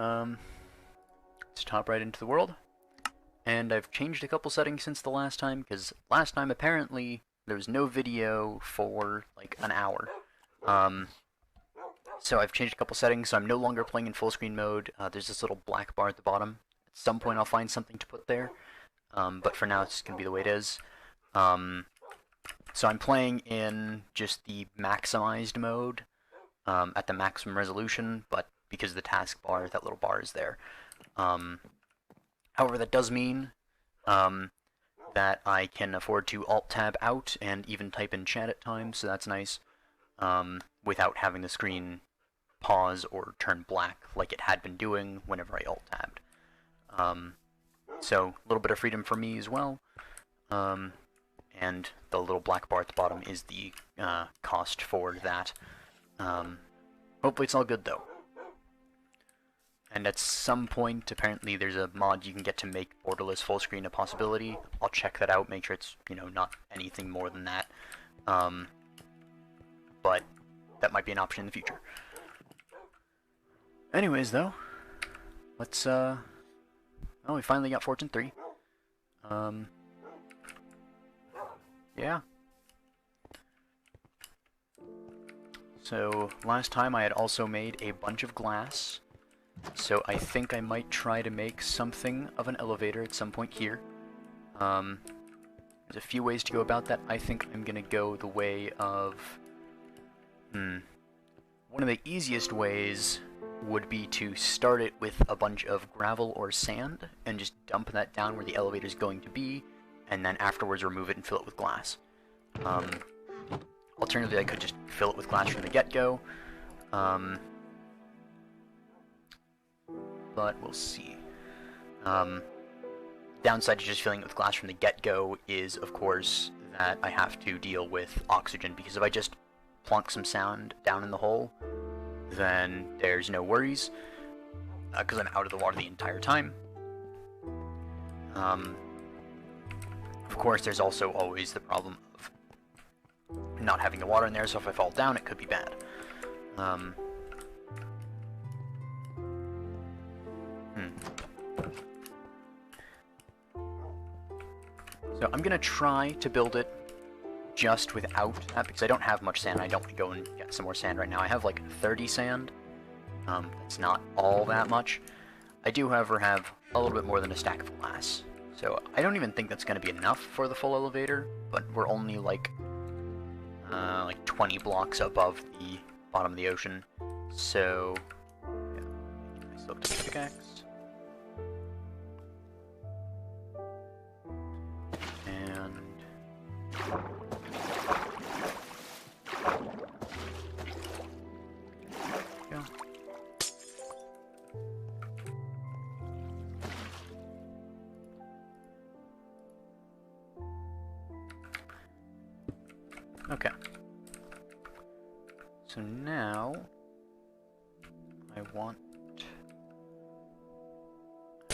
Let's top right into the world. And I've changed a couple settings since the last time, because last time apparently there was no video for like an hour. So I've changed a couple settings, so I'm no longer playing in full screen mode. There's this little black bar at the bottom. At some point I'll find something to put there, but for now it's going to be the way it is. So I'm playing in just the maximized mode, at the maximum resolution, but because of the taskbar, that little bar is there. However, that does mean that I can afford to Alt-Tab out and even type in chat at times, so that's nice, without having the screen pause or turn black like it had been doing whenever I Alt-Tabbed. So, a little bit of freedom for me as well, and the little black bar at the bottom is the cost for that. Hopefully it's all good, though. And at some point, apparently, there's a mod you can get to make borderless full screen a possibility. I'll check that out, make sure it's, not anything more than that. But that might be an option in the future. Anyways, though, let's, oh, we finally got Fortune 3. Yeah. So, last time I had also made a bunch of glass. So I think I might try to make something of an elevator at some point here. There's a few ways to go about that. I think I'm gonna go the way of... One of the easiest ways would be to start it with a bunch of gravel or sand, and just dump that down where the elevator's going to be, and then afterwards remove it and fill it with glass. Alternatively, I could just fill it with glass from the get-go. But we'll see. Downside to just filling it with glass from the get-go is, of course, that I have to deal with oxygen, because if I just plonk some sand down in the hole, then there's no worries, because I'm out of the water the entire time. Of course, there's also always the problem of not having the water in there, so if I fall down, it could be bad. So I'm gonna try to build it just without that, because I don't have much sand. I don't want to go and get some more sand right now. I have like 30 sand. That's not all that much. I do, however, have a little bit more than a stack of glass. So I don't even think that's going to be enough for the full elevator, but we're only like 20 blocks above the bottom of the ocean. So, yeah, I still have to pickaxe. And go. Okay. So now I want,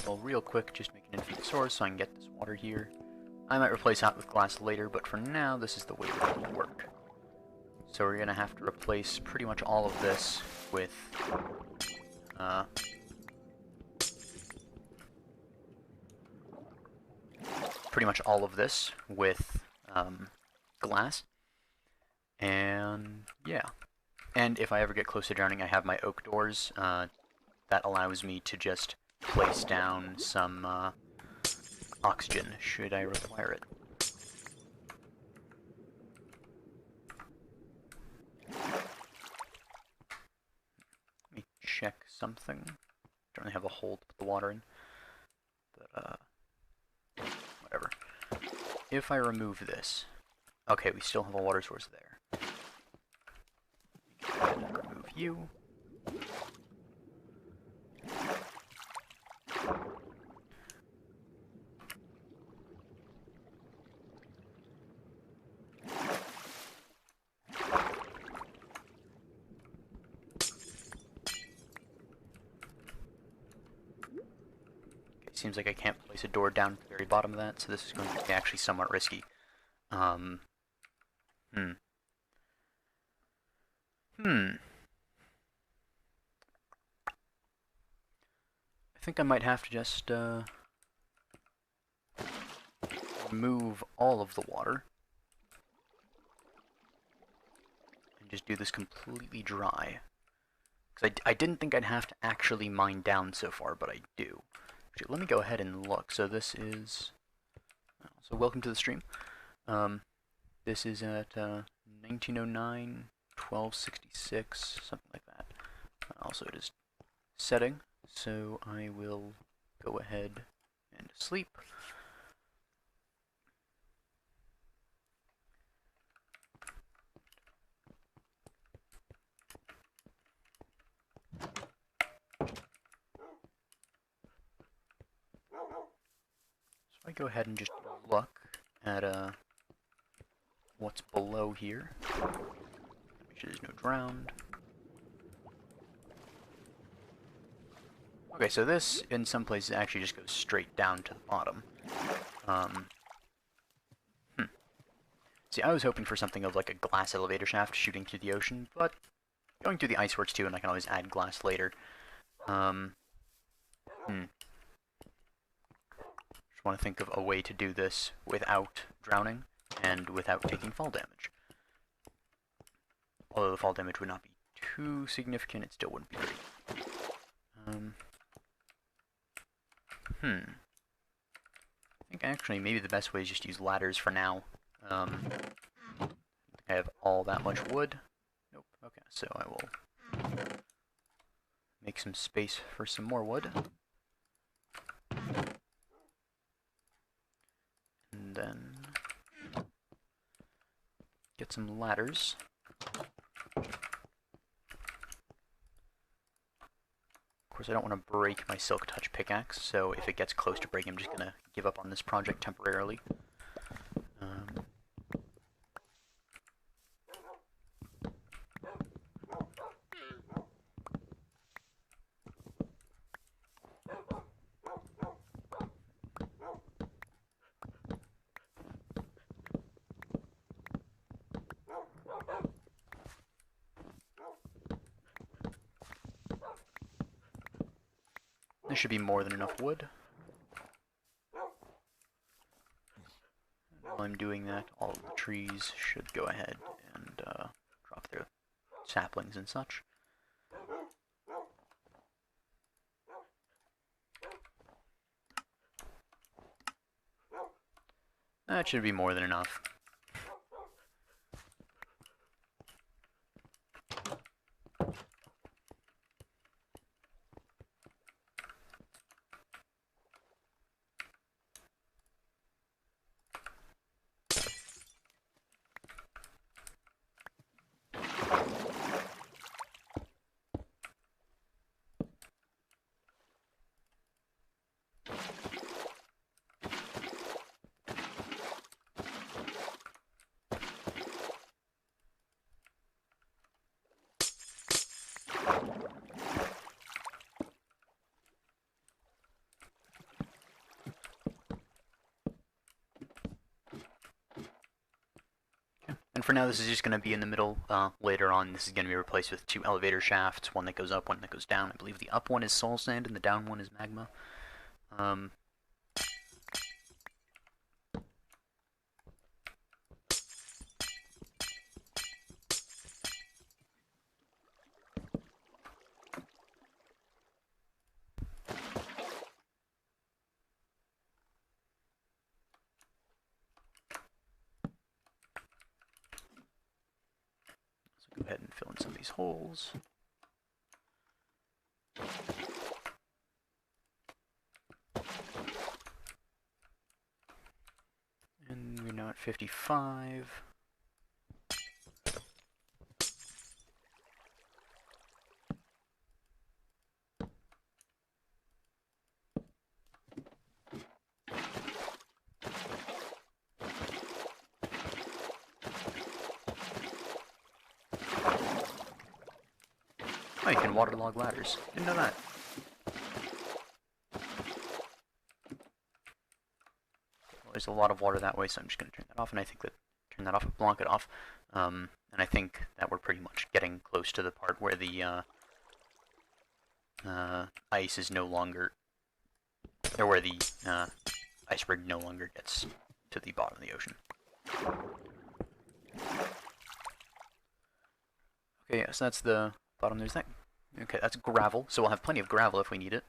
well, real quick, just make an infinite source so I can get this water here. I might replace that with glass later, but for now, this is the way we're going to work. So we're going to have to replace pretty much all of this with glass. And yeah. And if I ever get close to drowning, I have my oak doors. That allows me to just place down some oxygen, should I require it. Let me check something. Don't really have a hole to put the water in, but whatever. If I remove this, okay, we still have a water source there. Remove you. Seems like I can't place a door down at the very bottom of that, so this is going to be actually somewhat risky. think I might have to just remove all of the water and just do this completely dry. Because I didn't think I'd have to actually mine down so far, but I do. Actually, let me go ahead and look. So this is... So welcome to the stream. This is at 1909, 1266, something like that. Also, it is setting, so I will go ahead and sleep. So I go ahead and just look at what's below here. Make sure there's no drowned. Okay, so this, in some places, actually just goes straight down to the bottom. See, I was hoping for something of like a glass elevator shaft shooting through the ocean, but going through the ice works too, and I can always add glass later. Just want to think of a way to do this without drowning and without taking fall damage. Although the fall damage would not be too significant, it still wouldn't be great. I think actually maybe the best way is just use ladders for now. I have all that much wood. Nope. Okay, so I will make some space for some more wood. And then get some ladders. Of course, I don't want to break my Silk Touch pickaxe, so if it gets close to breaking, I'm just going to give up on this project temporarily. There should be more than enough wood. While I'm doing that, all of the trees should go ahead and drop their saplings and such. That should be more than enough. And for now, this is just going to be in the middle. Later on, this is going to be replaced with 2 elevator shafts, one that goes up, one that goes down. I believe the up one is soul sand and the down one is magma. Go ahead and fill in some of these holes. And we're now at 55. Oh, you can waterlog ladders. Didn't know that. Well, there's a lot of water that way, so I'm just going to turn that off, and I think that turn that off and block it off. And I think that we're pretty much getting close to the part where the ice is no longer or where the iceberg no longer gets to the bottom of the ocean. Okay, yeah, so that's the bottom. There's that. Okay, that's gravel, so we'll have plenty of gravel if we need it.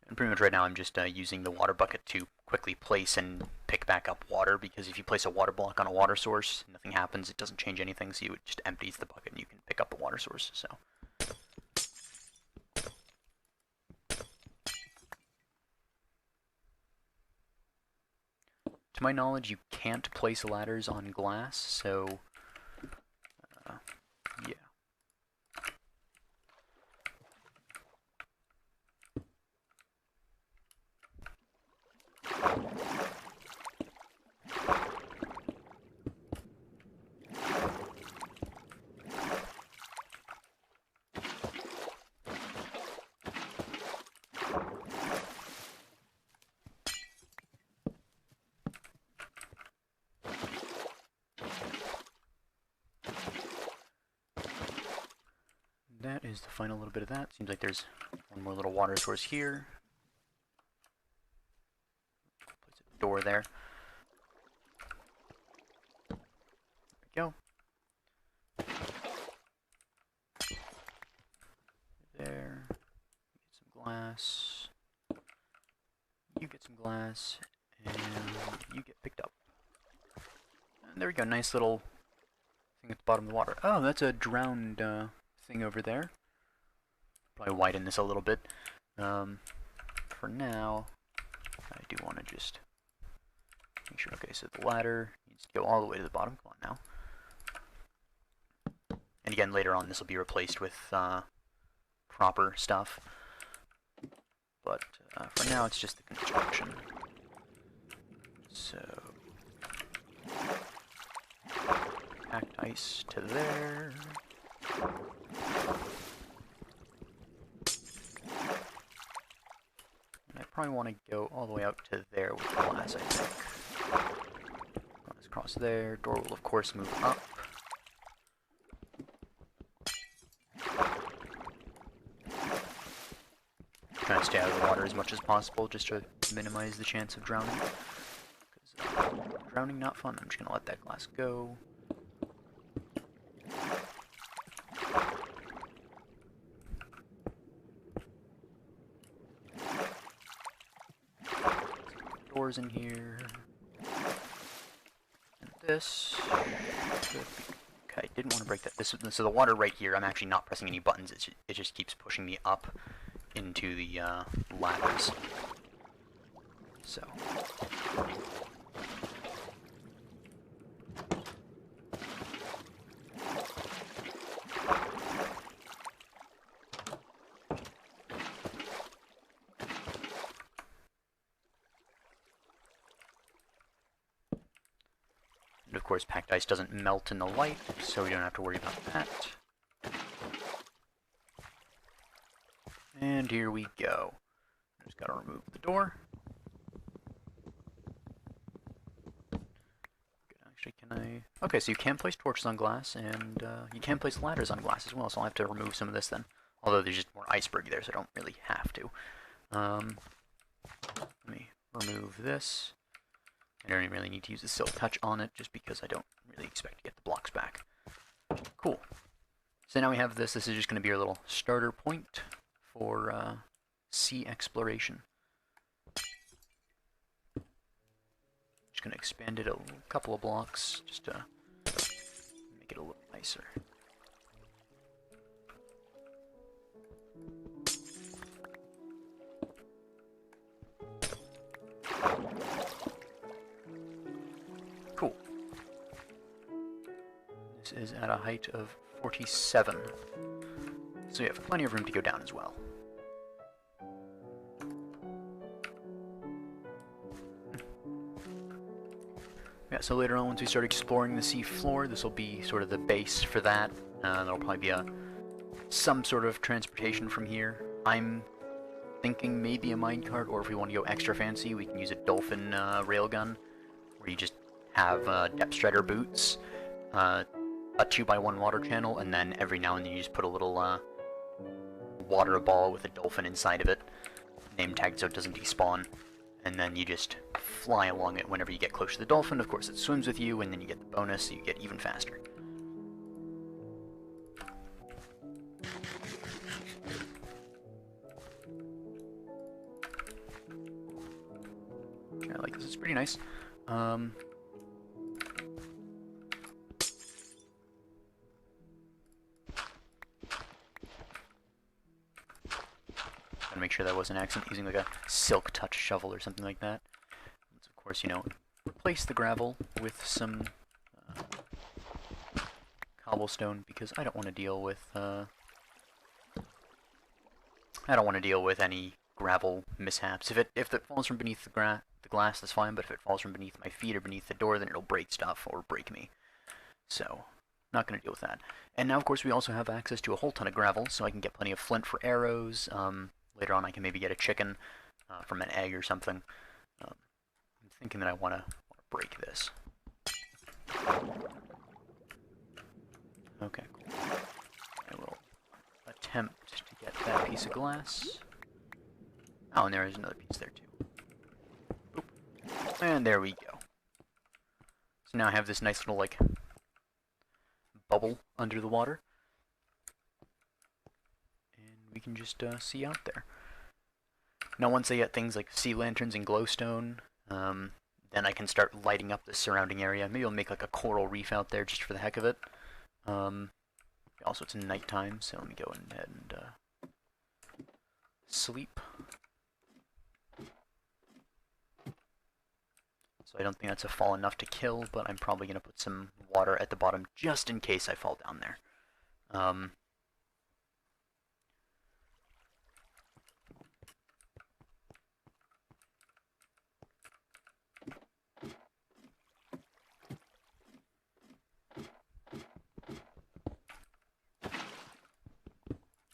And pretty much right now I'm just using the water bucket to quickly place and pick back up water, because if you place a water block on a water source, nothing happens, it doesn't change anything, so it just empties the bucket and you can pick up a water source, so. To my knowledge, you can't place ladders on glass, so yeah. That is the final little bit of that. Seems like there's one more little water source here. Place a door there. There we go. There. Get some glass. You get some glass. And you get picked up. And there we go. Nice little thing at the bottom of the water. Oh, that's a drowned thing over there. Probably widen this a little bit. For now, I do want to just make sure. Okay, so the ladder needs to go all the way to the bottom. Come on now. And again, later on, this will be replaced with proper stuff. But for now, it's just the construction. So, packed ice to there. And I probably want to go all the way out to there with the glass, I think. Let's cross there. Door will, of course, move up. Trying to stay out of the water as much as possible, just to minimize the chance of drowning. Because drowning, not fun. I'm just going to let that glass go. Doors in here. And this. Okay, didn't want to break that. So the water right here, I'm actually not pressing any buttons. It just keeps pushing me up into the ladders. So. And of course, packed ice doesn't melt in the light, so we don't have to worry about that. And here we go. Just gotta remove the door. Actually, can I? Okay, so you can place torches on glass, and you can place ladders on glass as well, so I'll have to remove some of this then. Although there's just more iceberg there, so I don't really have to. Let me remove this. I don't really need to use the silk touch on it, just because I don't really expect to get the blocks back. Cool. So now we have this. This is just going to be our little starter point for sea exploration. Just going to expand it a couple of blocks, just to make it a little nicer. Cool. This is at a height of 47. So you have plenty of room to go down as well. Yeah, so later on, once we start exploring the sea floor, this will be sort of the base for that. There'll probably be some sort of transportation from here. I'm thinking maybe a minecart, or if we want to go extra fancy, we can use a dolphin railgun, where you just have depth strider boots. a 2x1 water channel, and then every now and then you just put a little water ball with a dolphin inside of it, name tagged so it doesn't despawn, and then you just fly along it whenever you get close to the dolphin. Of course, it swims with you, and then you get the bonus, so you get even faster. I like this, it's pretty nice. Gotta make sure that wasn't an accident using like a silk touch shovel or something like that. Let's, of course, you know, replace the gravel with some cobblestone because I don't want to deal with any gravel mishaps. If it falls from beneath the glass, that's fine, but if it falls from beneath my feet or beneath the door, then it'll break stuff or break me. So, not going to deal with that. And now, of course, we also have access to a whole ton of gravel, so I can get plenty of flint for arrows. Later on, I can maybe get a chicken from an egg or something. I'm thinking that I want to break this. Okay, cool. I will attempt to get that piece of glass. Oh, and there is another piece there, too. Oop. And there we go. So now I have this nice little, like, bubble under the water. And we can just see out there. Now, once I get things like sea lanterns and glowstone, then I can start lighting up the surrounding area. Maybe I'll make, like, a coral reef out there just for the heck of it. Also, it's nighttime, so let me go ahead and sleep. So I don't think that's a fall enough to kill, but I'm probably going to put some water at the bottom just in case I fall down there.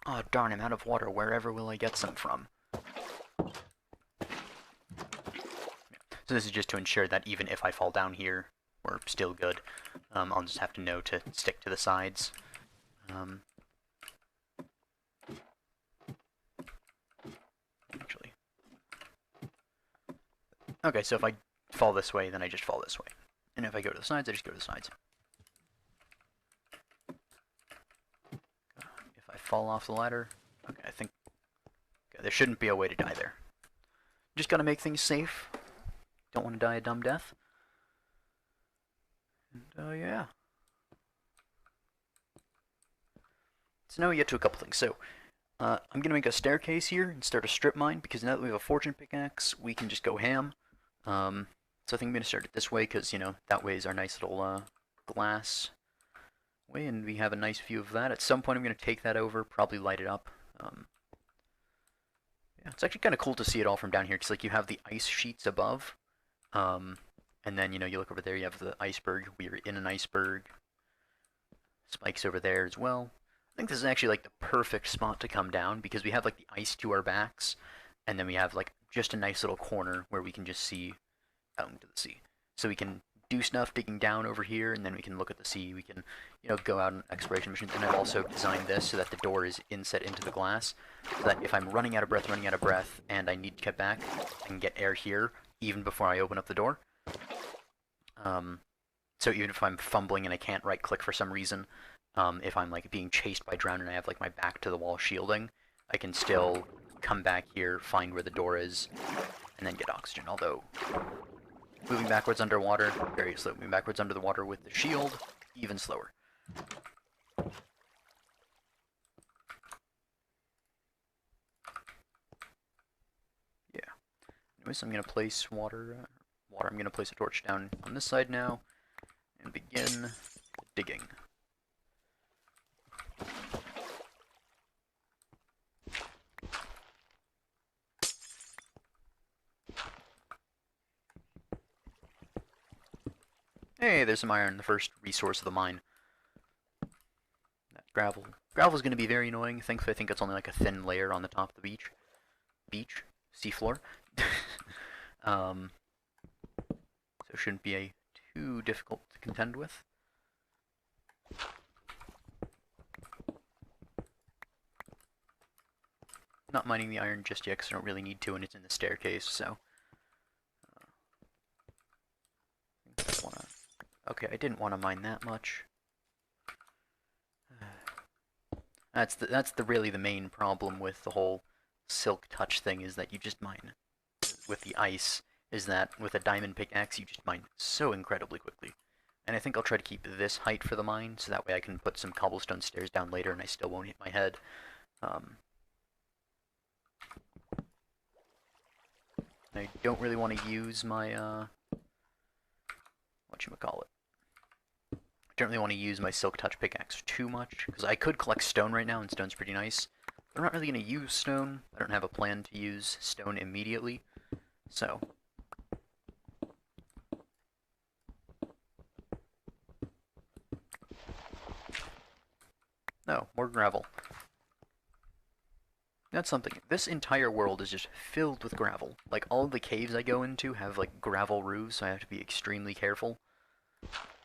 Oh darn, I'm out of water. Wherever will I get some from? So this is just to ensure that even if I fall down here, we're still good. I'll just have to know to stick to the sides. Actually. Okay, so if I fall this way, then I just fall this way. And if I go to the sides, I just go to the sides. If I fall off the ladder, okay, I think there shouldn't be a way to die there. Just gotta make things safe. Don't want to die a dumb death. And, yeah. So now we get to a couple things. So, I'm going to make a staircase here and start a strip mine, because now that we have a fortune pickaxe, we can just go ham. So I think I'm going to start it this way, because, you know, that way is our nice little glass way, and we have a nice view of that. At some point I'm going to take that over, probably light it up. Yeah, it's actually kind of cool to see it all from down here, because, like, you have the ice sheets above. And then, you know, you look over there, you have the iceberg. We're in an iceberg. Spikes over there as well. I think this is actually, like, the perfect spot to come down, because we have, like, the ice to our backs, and then we have, like, just a nice little corner where we can just see out into the sea. So we can do stuff digging down over here, and then we can look at the sea. We can, you know, go out on exploration missions. And I've also designed this so that the door is inset into the glass, so that if I'm running out of breath, and I need to get back, I can get air here, even before I open up the door. So even if I'm fumbling and I can't right-click for some reason, if I'm, like, being chased by drown and I have, like, my back to the wall shielding, I can still come back here, find where the door is, and then get oxygen. Although, moving backwards underwater, very slow. Moving backwards under the water with the shield, even slower. Yeah. Anyways, I'm going to place water. I'm going to place a torch down on this side now, and begin digging. Hey, there's some iron, the first resource of the mine. That gravel. Gravel's going to be very annoying. Thankfully, I think it's only like a thin layer on the top of the beach? Seafloor. So it shouldn't be too difficult to contend with. not mining the iron just yet because I don't really need to, and it's in the staircase, so... Okay, I didn't want to mine that much. That's really the main problem with the whole silk touch thing, is that you just mine with the ice, is that with a diamond pickaxe you just mine so incredibly quickly. And I think I'll try to keep this height for the mine, so that way I can put some cobblestone stairs down later and I still won't hit my head. I don't really want to use my, whatchamacallit. I don't really want to use my silk touch pickaxe too much, because I could collect stone right now, and stone's pretty nice. But I'm not really going to use stone. I don't have a plan to use stone immediately, so... No, more gravel. That's something. This entire world is just filled with gravel. Like, all of the caves I go into have, like, gravel roofs, so I have to be extremely careful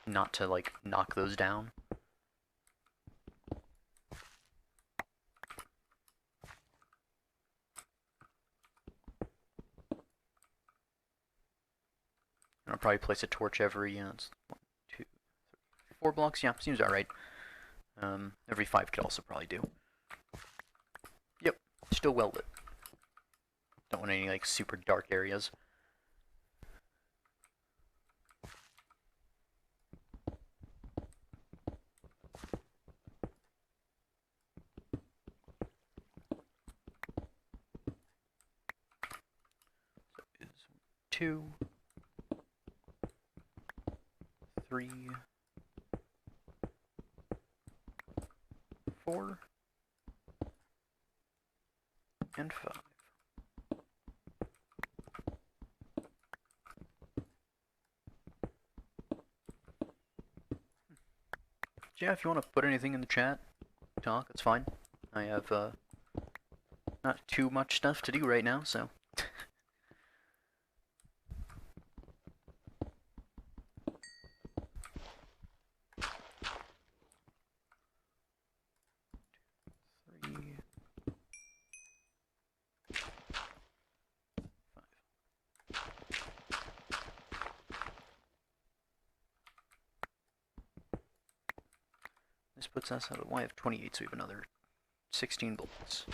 not to, like, knock those down. And I'll probably place a torch every, it's 1, 2, 3, 4 blocks. Yeah, seems alright. Every 5 could also probably do. Yep, still well lit. Don't want any, like, super dark areas. So is 2, 3, 4, and 5. Yeah, if you want to put anything in the chat, talk, it's fine. I have, not too much stuff to do right now, so... This puts us at a Y of 28, so we have another 16 bullets.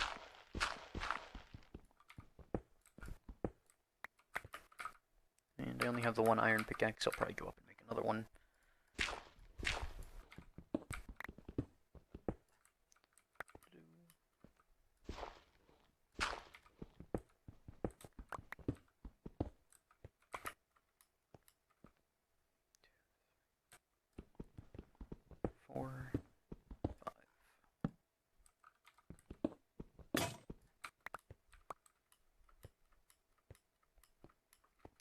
And I only have the one iron pickaxe, I'll probably go up and make another one.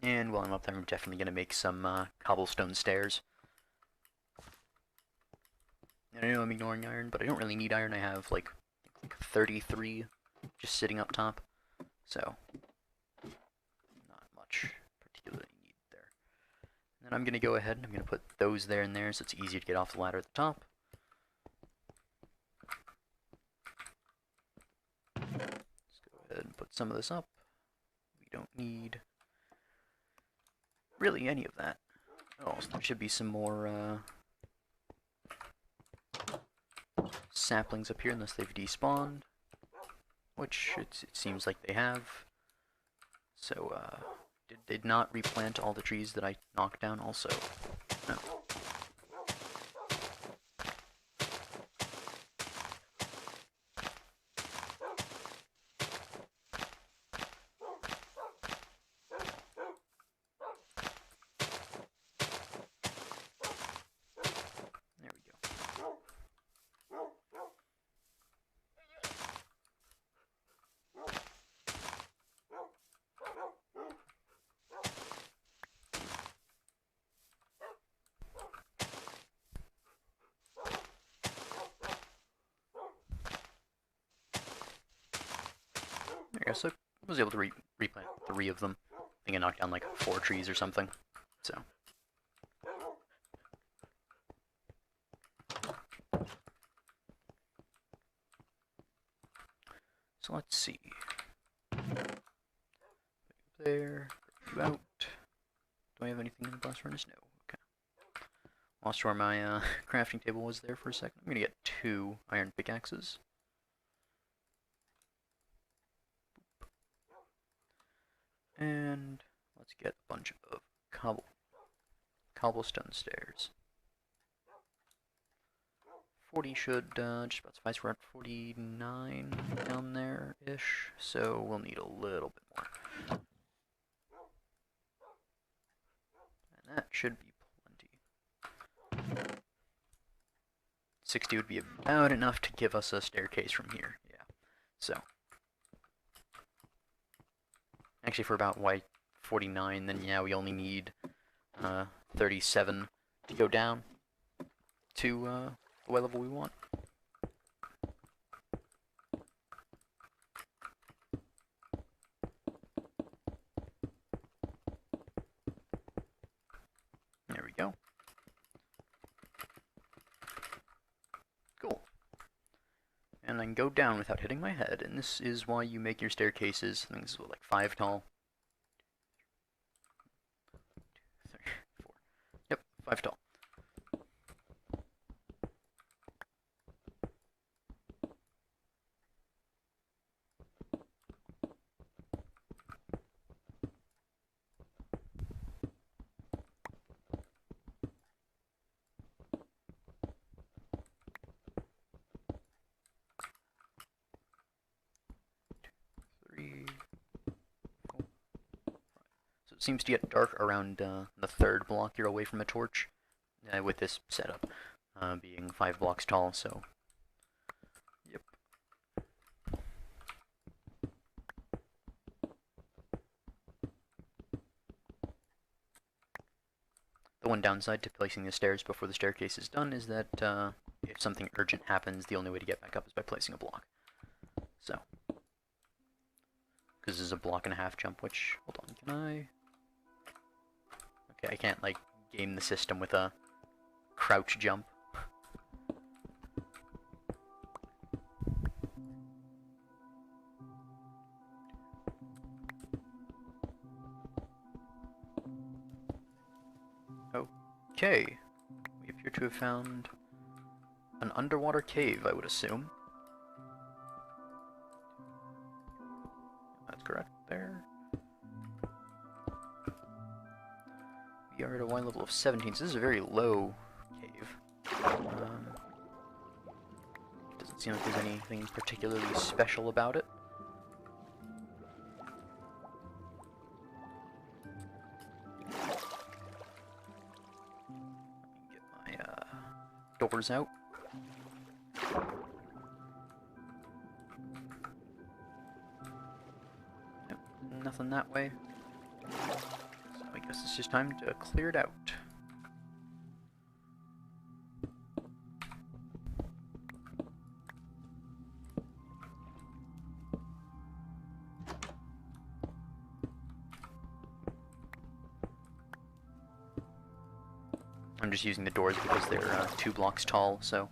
And while I'm up there, I'm definitely going to make some cobblestone stairs. And I know I'm ignoring iron, but I don't really need iron. I have like 33 just sitting up top. So, not much particularly need there. And then I'm going to go ahead and I'm going to put those there and there so it's easier to get off the ladder at the top. Let's go ahead and put some of this up. We don't need really any of that. Oh, so there should be some more saplings up here unless they've despawned, which it seems like they have. So, did not replant all the trees that I knocked down also. No. There you go, so I was able to replant 3 of them. I think I knocked down like 4 trees or something, so. So let's see. there. Put you out. Do I have anything in the blast furnace? No. Okay. Lost where my crafting table was there for a second. I'm gonna get 2 iron pickaxes. And let's get a bunch of cobblestone stairs. 40 should just about suffice. We're at 49 down there-ish, so we'll need a little bit more. And that should be plenty. 60 would be about enough to give us a staircase from here, yeah. So, actually for about 49, then yeah, we only need 37 to go down to the level we want. There we go. Cool. And then go down without hitting my head, and this is why you make your staircases. I think this is like 5 tall. 2, 3, 4. Yep, 5 tall. Seems to get dark around the 3rd block you're away from a torch, with this setup being 5 blocks tall, so yep. The one downside to placing the stairs before the staircase is done is that if something urgent happens, the only way to get back up is by placing a block. So, because this is a 1.5 block jump, which, hold on, can I... Okay, I can't, like, game the system with a crouch jump. Okay, we appear to have found an underwater cave, I would assume. That's correct there. We are at a Y level of 17, so this is a very low cave. Doesn't seem like there's anything particularly special about it. Let me get my doors out. Nope, nothing that way. I guess it's just time to clear it out. I'm just using the doors because they're 2 blocks tall, so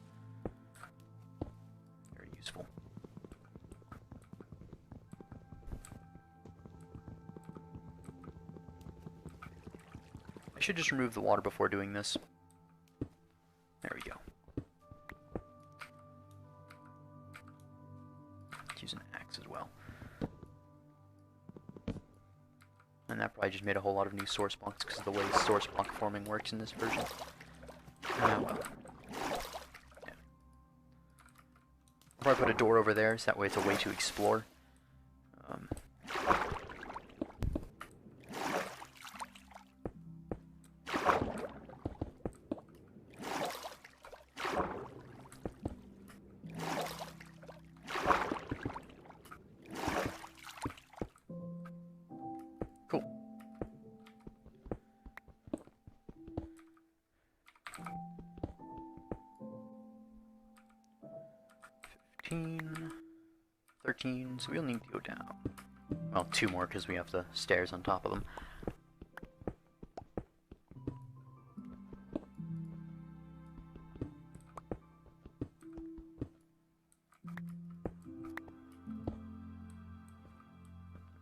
very useful. I should just remove the water before doing this. There we go. Let's use an axe as well. And that probably just made a whole lot of new source blocks because of the way source block forming works in this version. Ah, well. Yeah. I'll probably put a door over there, so that way it's a way to explore. Cool. $15, $13, so we'll need to go down. Well, 2 more because we have the stairs on top of them.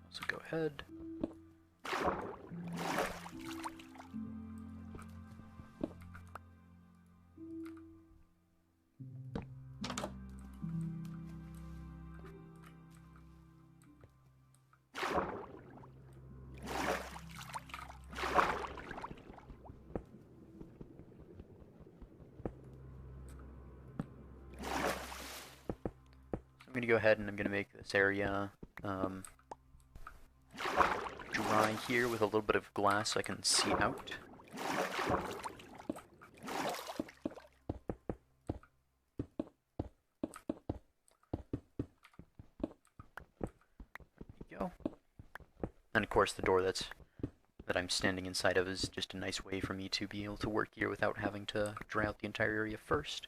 So go ahead, I'm going to go ahead and I'm going to make this area dry here with a little bit of glass so I can see out. There we go. And of course the door that I'm standing inside of is just a nice way for me to be able to work here without having to dry out the entire area first.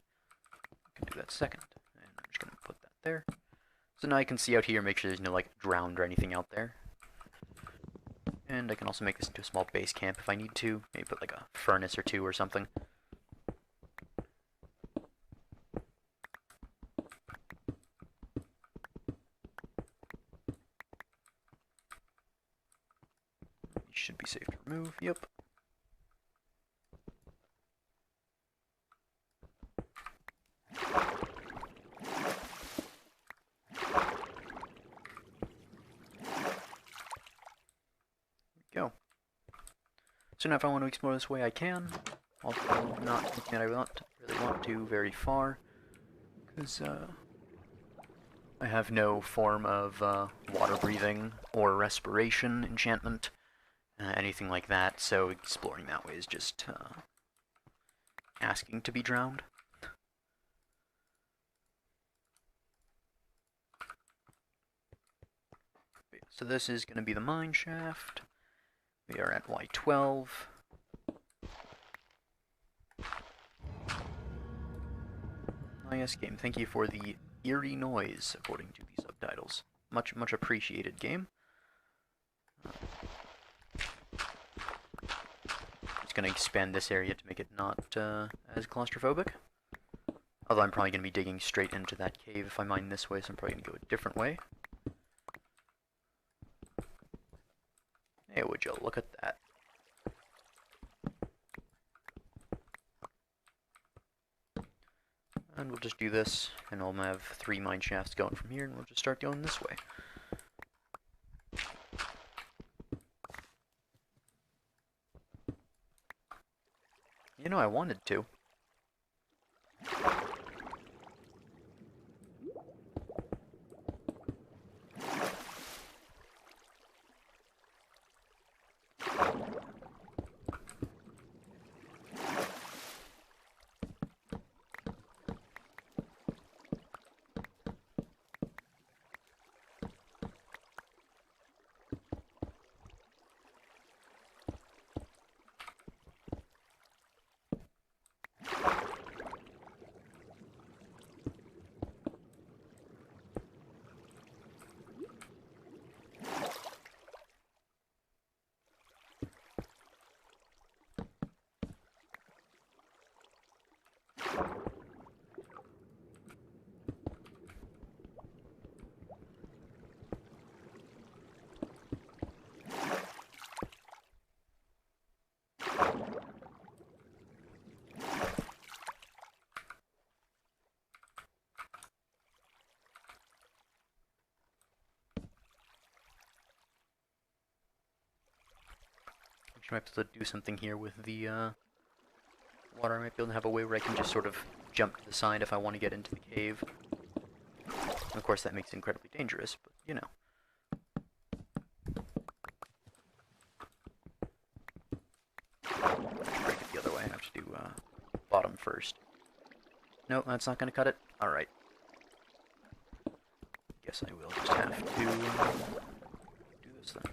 I can do that second. And I'm just going to put that there. So now I can see out here, make sure there's no like drowned or anything out there. And I can also make this into a small base camp if I need to. Maybe put like a furnace or two or something. Should be safe to remove, yep. Go. So now if I want to explore this way, I can. Although not thinking that I really want to very far, because I have no form of water breathing or respiration enchantment, anything like that. So exploring that way is just asking to be drowned. So this is going to be the mine shaft. We are at Y12. Oh yes, game. Thank you for the eerie noise, according to the subtitles. Much, much appreciated, game. Just going to expand this area to make it not as claustrophobic. Although I'm probably going to be digging straight into that cave if I mine this way, so I'm probably going to go a different way. Hey, would you look at that? And we'll just do this, and we'll have 3 mine shafts going from here, and we'll just start going this way. You know, I wanted to. I might be able to do something here with the water. I might be able to have a way where I can just sort of jump to the side if I want to get into the cave. And of course, that makes it incredibly dangerous, but you know. I should break it the other way. I have to do bottom first. No, that's not going to cut it. Alright. Guess I will just have to do this then.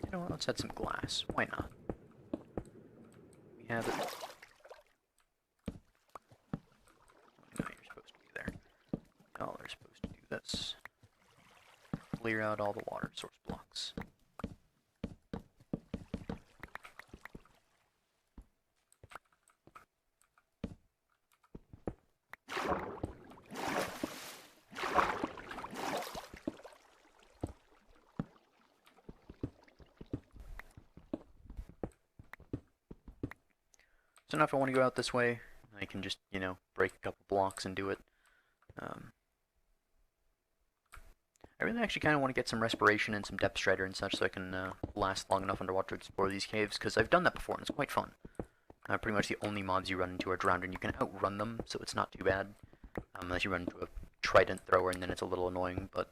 You know what, let's add some glass. Why not? We have it. No, you're supposed to be there. Y'all are supposed to do this. Clear out all the water source blocks. know if I want to go out this way. I can just, you know, break a couple blocks and do it. I really actually kind of want to get some respiration and some depth strider and such so I can last long enough underwater to explore these caves, because I've done that before and it's quite fun. Pretty much the only mobs you run into are drowned, and you can outrun them, so it's not too bad. Unless you run into a trident thrower, and then it's a little annoying, but...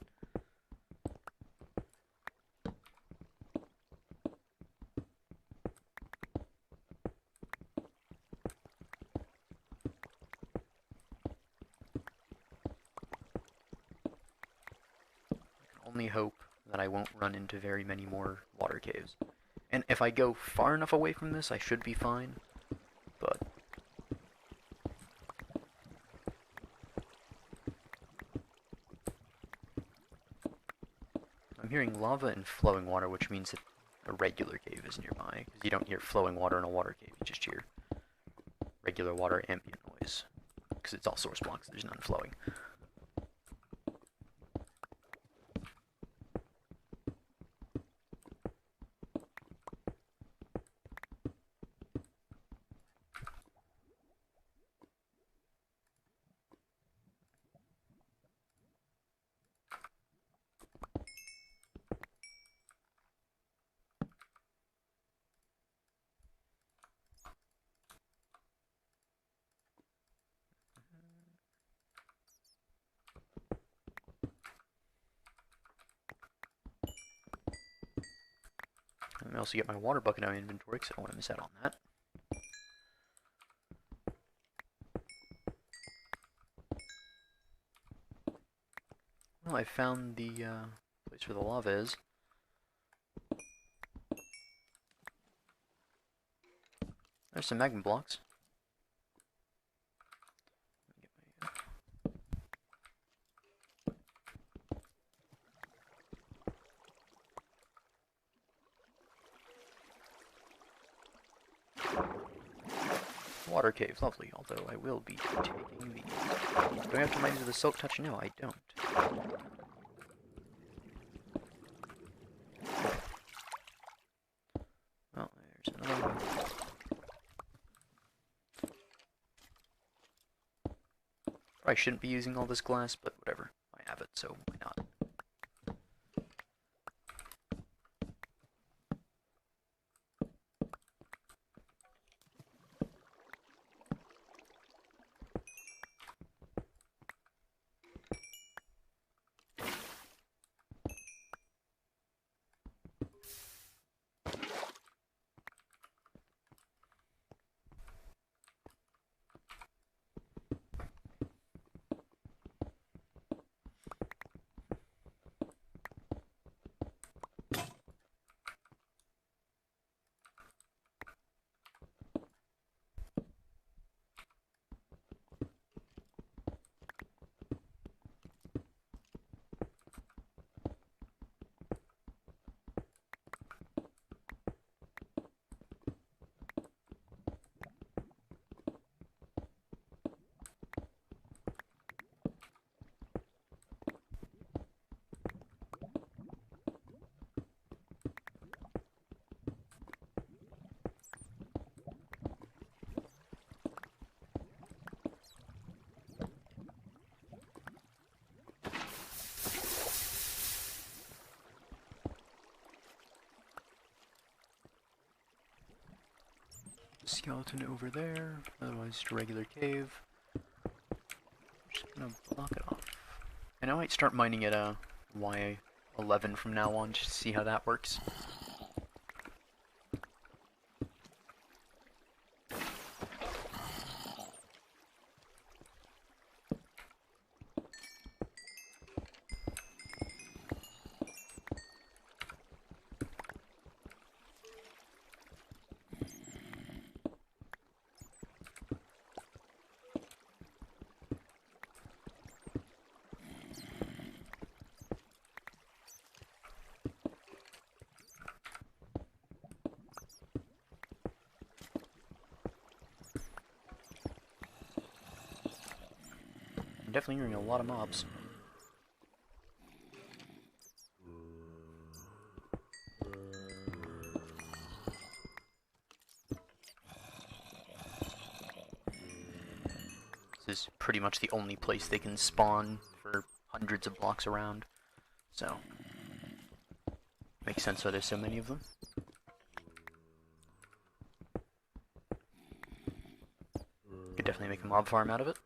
only hope that I won't run into very many more water caves. And if I go far enough away from this, I should be fine, but... I'm hearing lava and flowing water, which means that a regular cave is nearby, because you don't hear flowing water in a water cave, you just hear regular water ambient noise, because it's all source blocks, there's none flowing. Let me also get my water bucket out of inventory, because I don't want to miss out on that. Well, I found the place where the lava is. There's some magma blocks. Water cave, lovely, although I will be taking these. Do I have to remind you of the silk touch? No, I don't. Well, there's another one. Probably shouldn't be using all this glass, but whatever. I have it, so why not? Skeleton over there, otherwise just a regular cave. Just gonna block it off. And I might start mining at Y11 from now on, just to see how that works. I'm definitely hearing a lot of mobs. is pretty much the only place they can spawn for hundreds of blocks around. So, makes sense why there's so many of them. Could definitely make a mob farm out of it.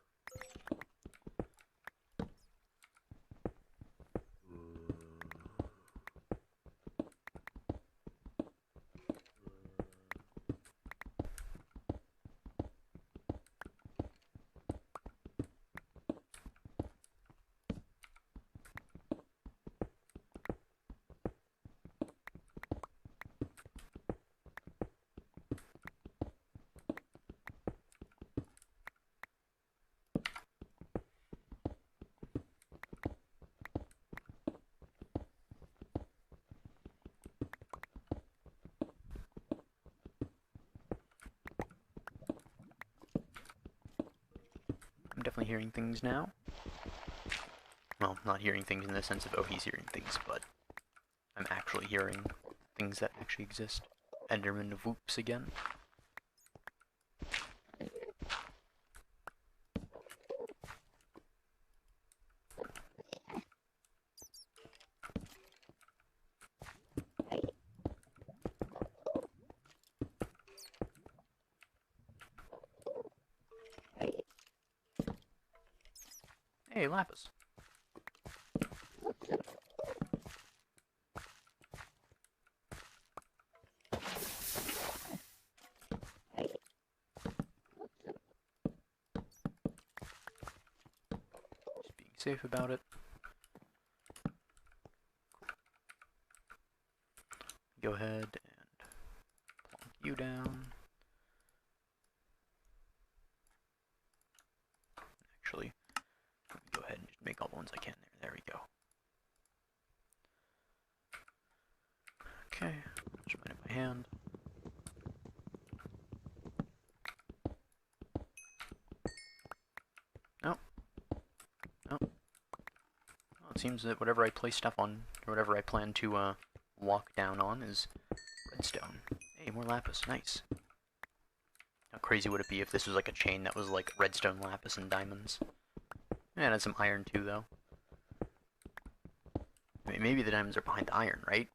I'm definitely hearing things now. Well, not hearing things in the sense of, oh, he's hearing things, but I'm actually hearing things that actually exist. Enderman whoops again. Hey, Lapis. Just being safe about it. Go ahead and plonk you down. Actually, let me go ahead and just make all the ones I can there. There we go. Okay, just put it in my hand. Nope. Nope. Well, it seems that whatever I place stuff on, or whatever I plan to walk down on, is redstone. Hey, more lapis. Nice. How crazy would it be if this was like a chain that was like redstone, lapis, and diamonds? Yeah, and some iron too, though. I mean, maybe the diamonds are behind the iron, right?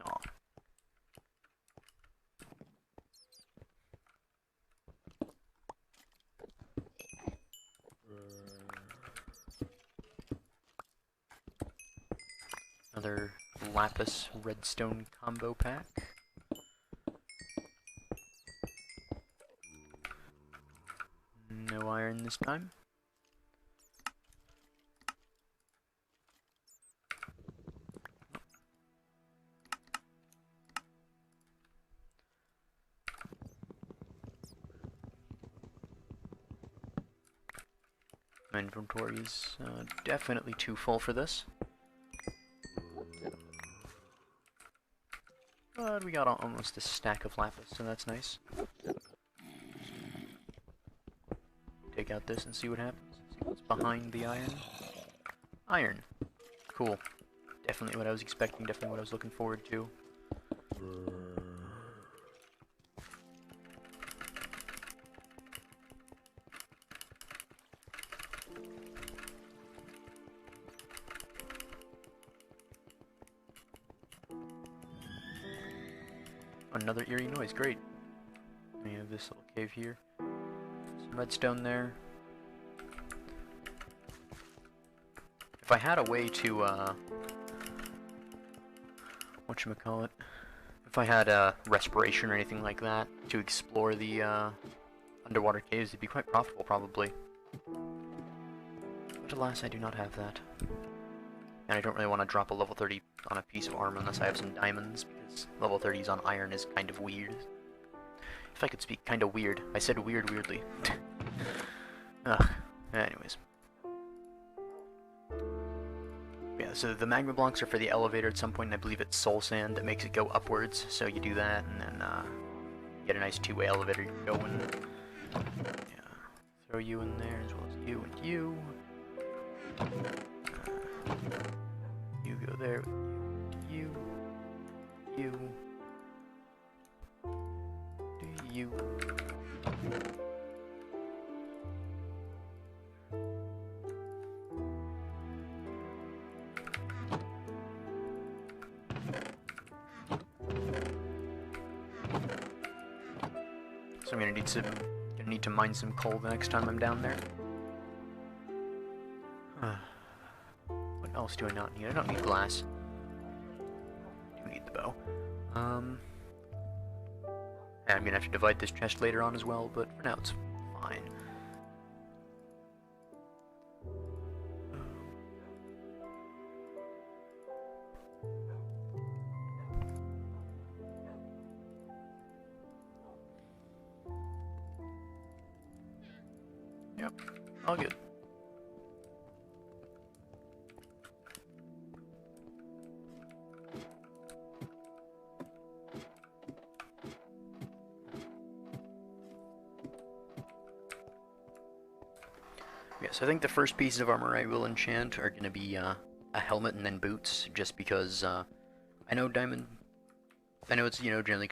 Aw. Another lapis redstone combo pack. No iron this time. My inventory is definitely too full for this. But we got almost a stack of lapis, so that's nice. Take out this and see what happens. See what's behind the iron. Iron. Cool. Definitely what I was expecting, definitely what I was looking forward to. Another eerie noise, great. We have this little cave here. Some redstone there. If I had a way to, whatchamacallit? If I had respiration or anything like that to explore the underwater caves, it'd be quite profitable, probably. But alas, I do not have that. And I don't really want to drop a level 30 on a piece of armor unless I have some diamonds, because level 30s on iron is kind of weird. If I could speak kind of weird. I said weird weirdly. Ugh. Anyways. Yeah, so the magma blocks are for the elevator at some point, and I believe it's soul sand that makes it go upwards, so you do that, and then get a nice two-way elevator going. Yeah. Throw you in there, as well as you and you. You go there, you, you, you. I'm gonna need to mine some coal the next time I'm down there. What else do I not need? I don't need glass. I do need the bow. And I'm gonna have to divide this chest later on as well, but for now it's fine. Yep, all good. Yes, I think the first pieces of armor I will enchant are going to be a helmet and then boots, just because I know it's, you know, generally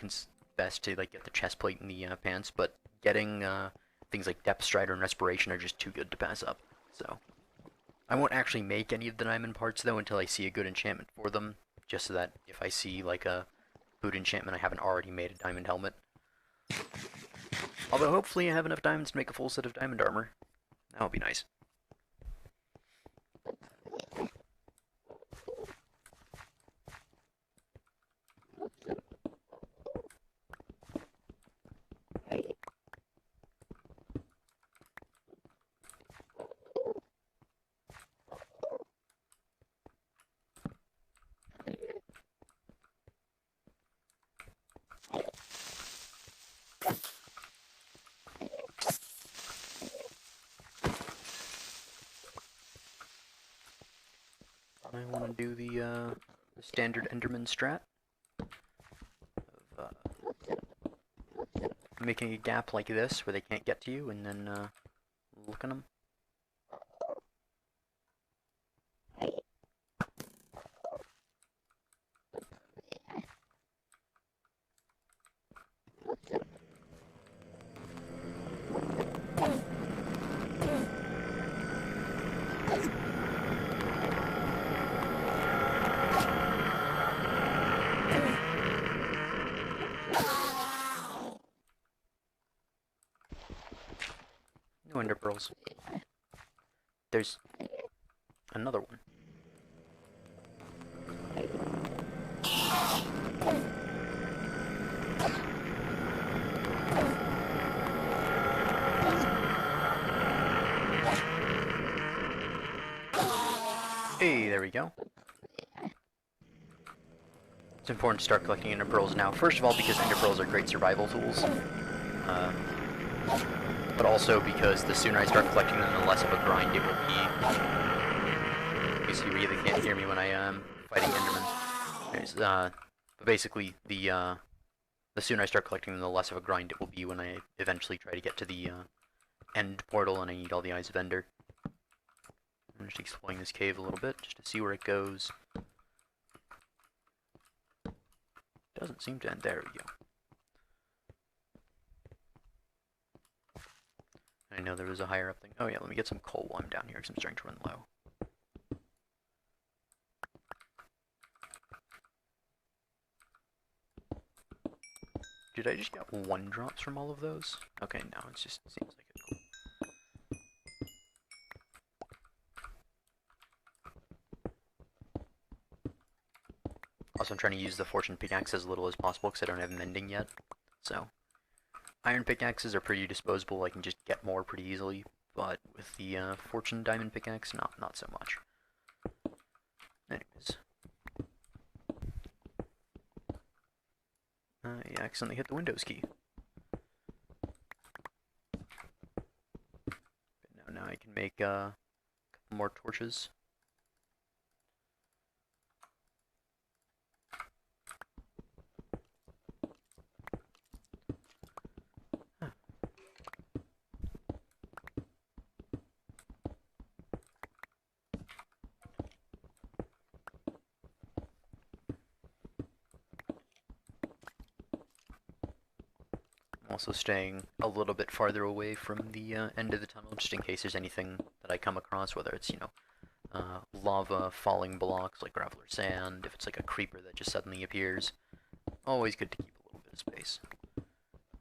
best to like get the chest plate and the pants, but getting things like depth strider and respiration are just too good to pass up. So I won't actually make any of the diamond parts though until I see a good enchantment for them, just so that if I see like a boot enchantment I haven't already made a diamond helmet. Although hopefully I have enough diamonds to make a full set of diamond armor. That would be nice. I want to do the standard Enderman strat of making a gap like this where they can't get to you, and then looking them. No ender pearls. There's another one. Hey, there we go. It's important to start collecting ender pearls now. First of all, because ender pearls are great survival tools. But also because the sooner I start collecting them, the less of a grind it will be. You really can't hear me when I am fighting endermen. But basically, the sooner I start collecting them, the less of a grind it will be when I eventually try to get to the end portal and I need all the Eyes of Ender. I'm just exploring this cave a little bit, just to see where it goes. Doesn't seem to end. There we go. I know there was a higher up thing. Oh yeah, let me get some coal while I'm down here because I'm starting to run low. Did I just get 1 drops from all of those? Okay, no, it just seems like it. Also, I'm trying to use the fortune pickaxe as little as possible because I don't have mending yet. So, iron pickaxes are pretty disposable. I can just get more pretty easily, but with the fortune diamond pickaxe, not so much. Anyways, I accidentally hit the Windows key. But now I can make a couple more torches. Also staying a little bit farther away from the end of the tunnel, just in case there's anything that I come across, whether it's, you know, lava, falling blocks like gravel or sand, if it's like a creeper that just suddenly appears. Always good to keep a little bit of space.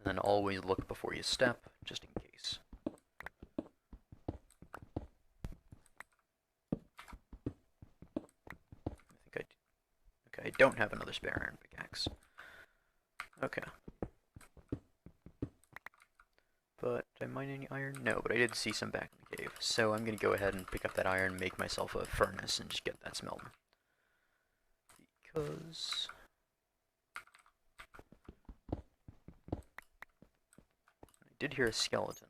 And then always look before you step, just in case. Okay, I don't have another spare iron pickaxe. Okay. But did I mine any iron? No, but I did see some back in the cave. So I'm gonna go ahead and pick up that iron, make myself a furnace, and just get that smelting. Because I did hear a skeleton.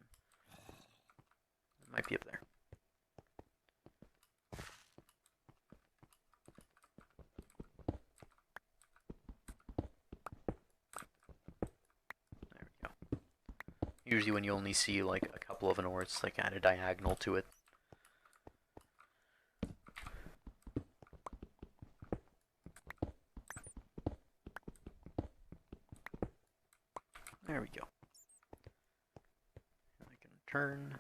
It might be up there. There we go. Usually when you only see like a couple of an ore, it's like at a diagonal to it. There we go. I can turn.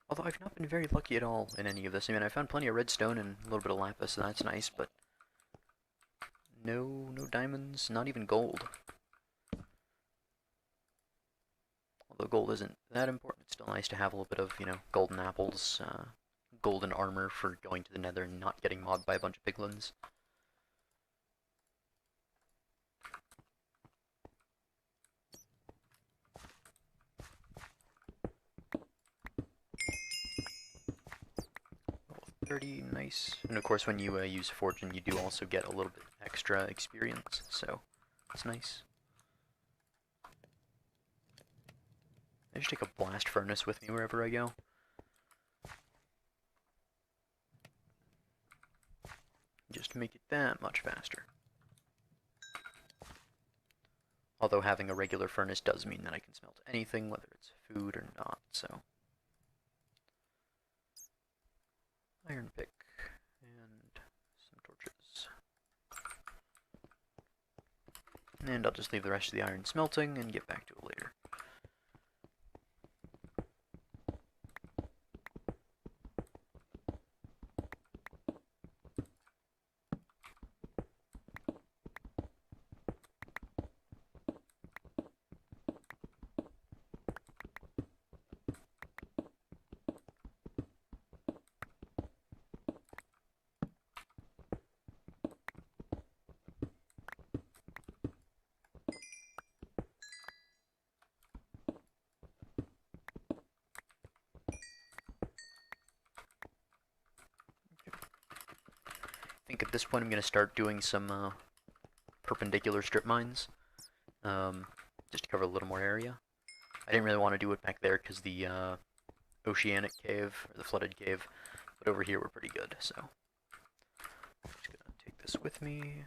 Although I've not been very lucky at all in any of this. I mean, I found plenty of redstone and a little bit of lapis, so that's nice, but no diamonds, not even gold. Although gold isn't that important, it's still nice to have a little bit of, you know, golden apples, golden armor for going to the nether and not getting mobbed by a bunch of piglins. Level 30, nice. And of course when you use fortune, you do also get a little bit extra experience, so that's nice. I just take a blast furnace with me wherever I go. Just to make it that much faster. Although having a regular furnace does mean that I can smelt anything, whether it's food or not, so. Iron pick, and some torches. And I'll just leave the rest of the iron smelting and get back to it later. I think at this point I'm going to start doing some perpendicular strip mines, just to cover a little more area. I didn't really want to do it back there because the oceanic cave, or the flooded cave, but over here we're pretty good, so. I'm just going to take this with me.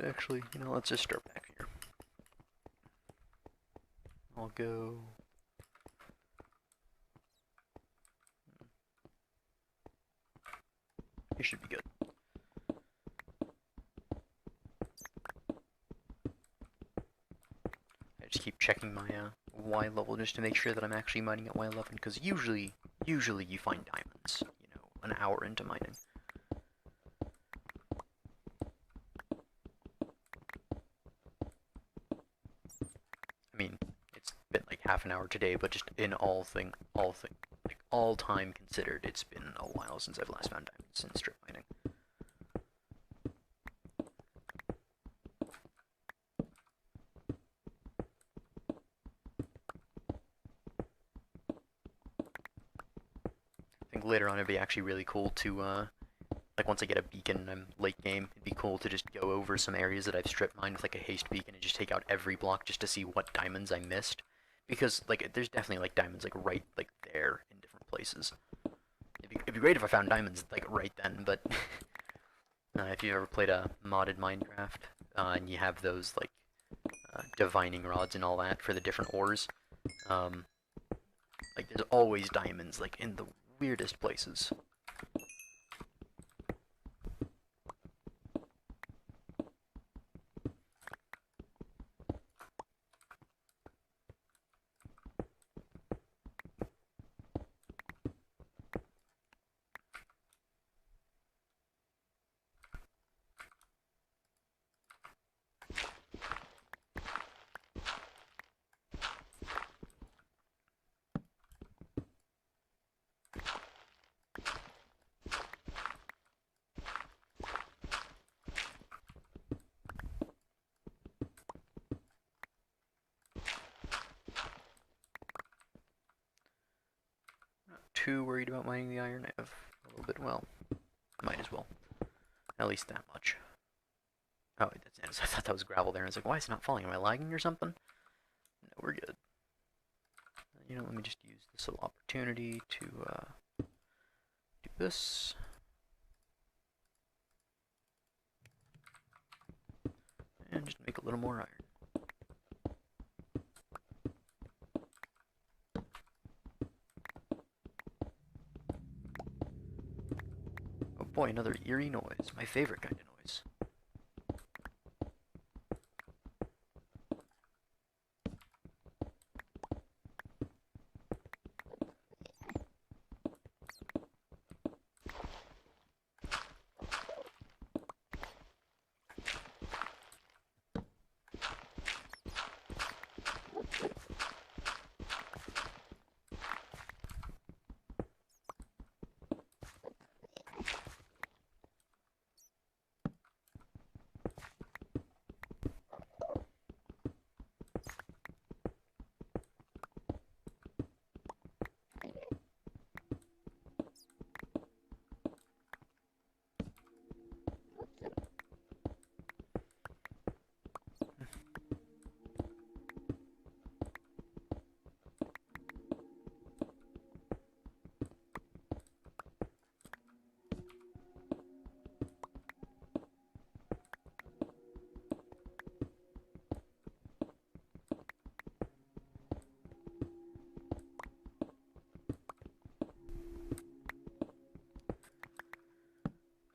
Actually, you know, let's just start back here. I'll go. You should be good. I just keep checking my Y level just to make sure that I'm actually mining at Y11, because usually you find diamonds, you know, an hour into mining. I mean, it's been like half an hour today, but just in all time considered, it's been a while since I've last found diamonds in strip mining. I think later on it'd be actually really cool to, like once I get a beacon and I'm late game, it'd be cool to just go over some areas that I've strip mined with like a haste beacon and just take out every block just to see what diamonds I missed. Because like there's definitely like diamonds like right like there in different places. It'd be great if I found diamonds like right then, but if you've ever played a modded Minecraft and you have those like divining rods and all that for the different ores, like there's always diamonds like in the weirdest places. too worried about mining the iron. I have a little bit, well, might as well. At least that much. Oh, that's, I thought that was gravel there. I was like, why is it not falling? Am I lagging or something? No, we're good. You know, let me just use this little opportunity to do this. And just make a little more iron. Oh boy, another eerie noise. My favorite kind of noise.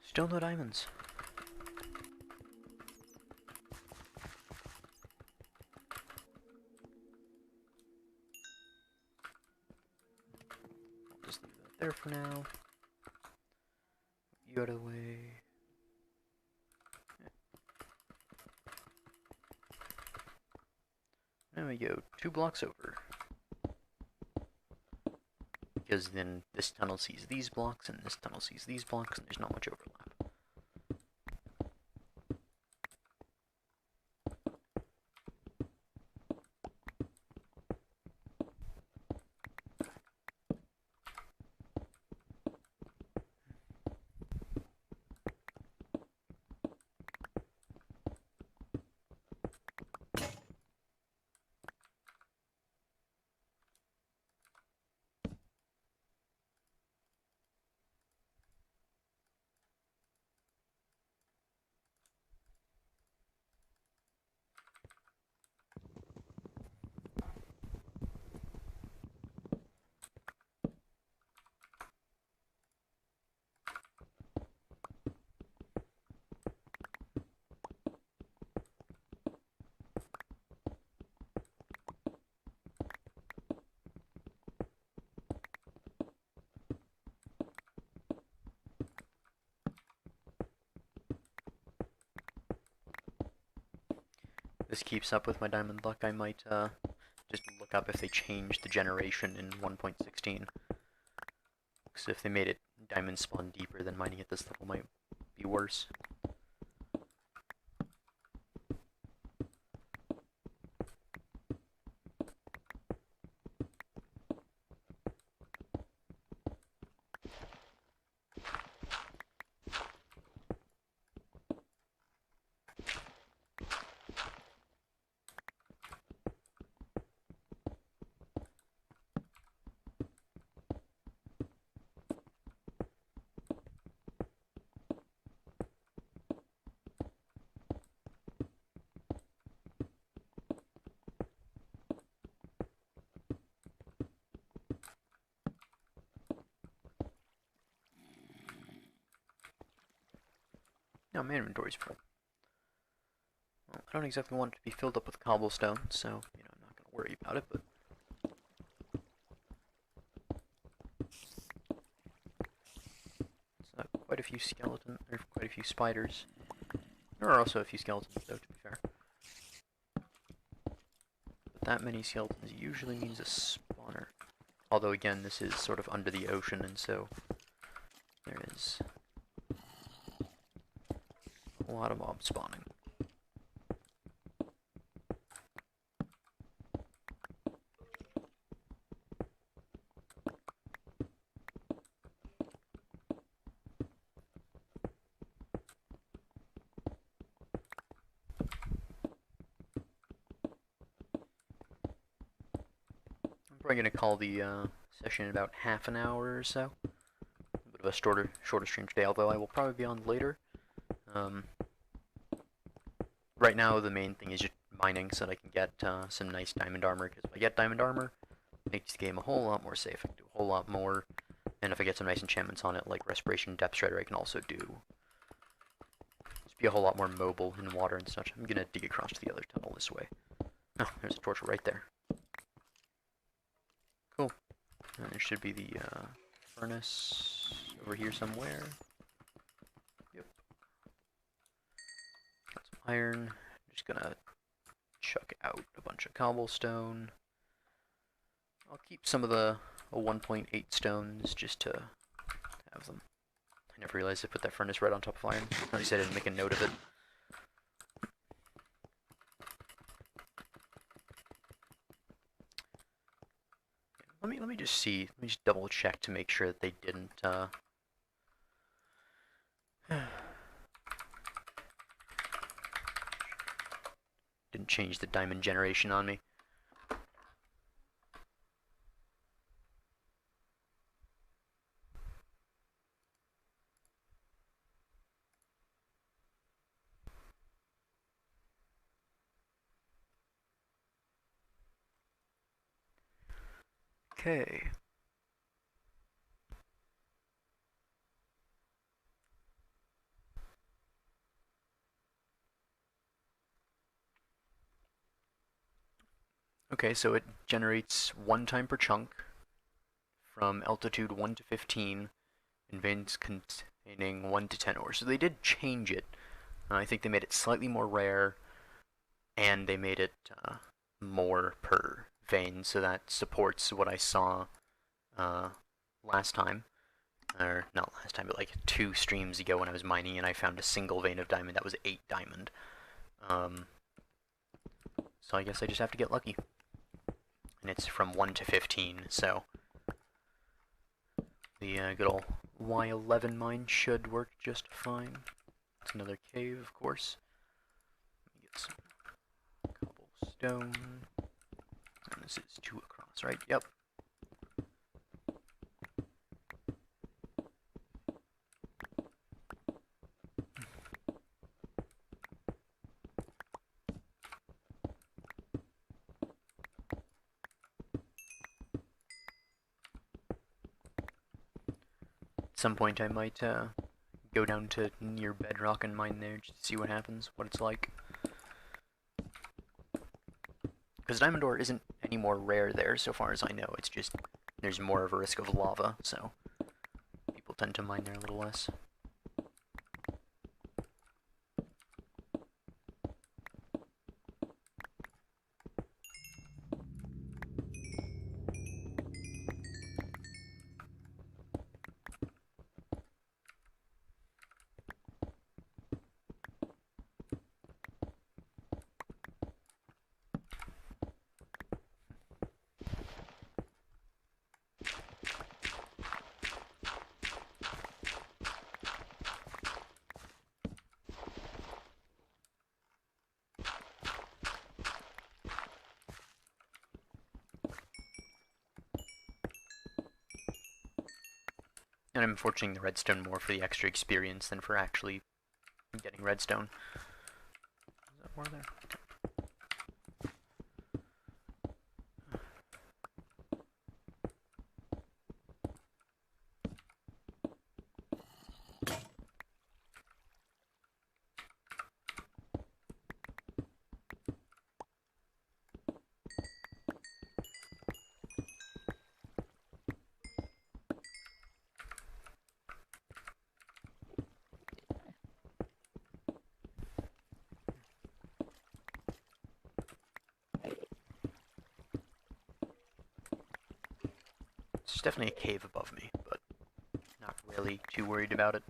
Still no diamonds. I'll just leave that there for now. You out of the way. Yeah. There we go, 2 blocks over. Because then this tunnel sees these blocks, and this tunnel sees these blocks, and there's not much overlap. This keeps up with my diamond luck, I might just look up if they changed the generation in 1.16. Because if they made it diamond spawn deeper, then mining at this level might be worse. Now my inventory's full. Well, I don't exactly want it to be filled up with cobblestone, so, you know, I'm not going to worry about it, but... It's quite a few skeletons, or quite a few spiders. There are also a few skeletons, though, to be fair. But that many skeletons usually means a spawner. Although, again, this is sort of under the ocean, and so... there is... a lot of mob spawning. Probably gonna call the session in about half an hour or so. A bit of a shorter stream today, although I will probably be on later. Right now, the main thing is just mining so that I can get some nice diamond armor, because if I get diamond armor, it makes the game a whole lot more safe. I can do a whole lot more, and if I get some nice enchantments on it, like Respiration Depth Shredder, I can also do just be a whole lot more mobile in water and such. I'm gonna dig across to the other tunnel this way. Oh, there's a torch right there. Cool. And there should be the furnace over here somewhere. Yep. Got some iron. Just gonna chuck out a bunch of cobblestone. I'll keep some of the 1.8 stones just to have them. I never realized I put that furnace right on top of iron. At least I didn't make a note of it. Let me just see. Let me just double check to make sure that they didn't didn't change the diamond generation on me. Okay. Okay, so it generates 1 time per chunk from altitude 1 to 15 in veins containing 1 to 10 ore. So they did change it. I think they made it slightly more rare, and they made it more per vein, so that supports what I saw last time. Or not last time, but like 2 streams ago when I was mining and I found a single vein of diamond that was 8 diamond. So I guess I just have to get lucky. And it's from 1 to 15, so the good old Y11 mine should work just fine. It's another cave, of course. Let me get some cobblestone. And this is 2 across, right? Yep. At some point I might go down to near bedrock and mine there just to see what happens, what it's like. Because diamond ore isn't any more rare there so far as I know, it's just there's more of a risk of lava, so people tend to mine there a little less. And I'm fortunate the redstone more for the extra experience than for actually getting redstone. Is that more there? There's definitely a cave above me, but not really too worried about it.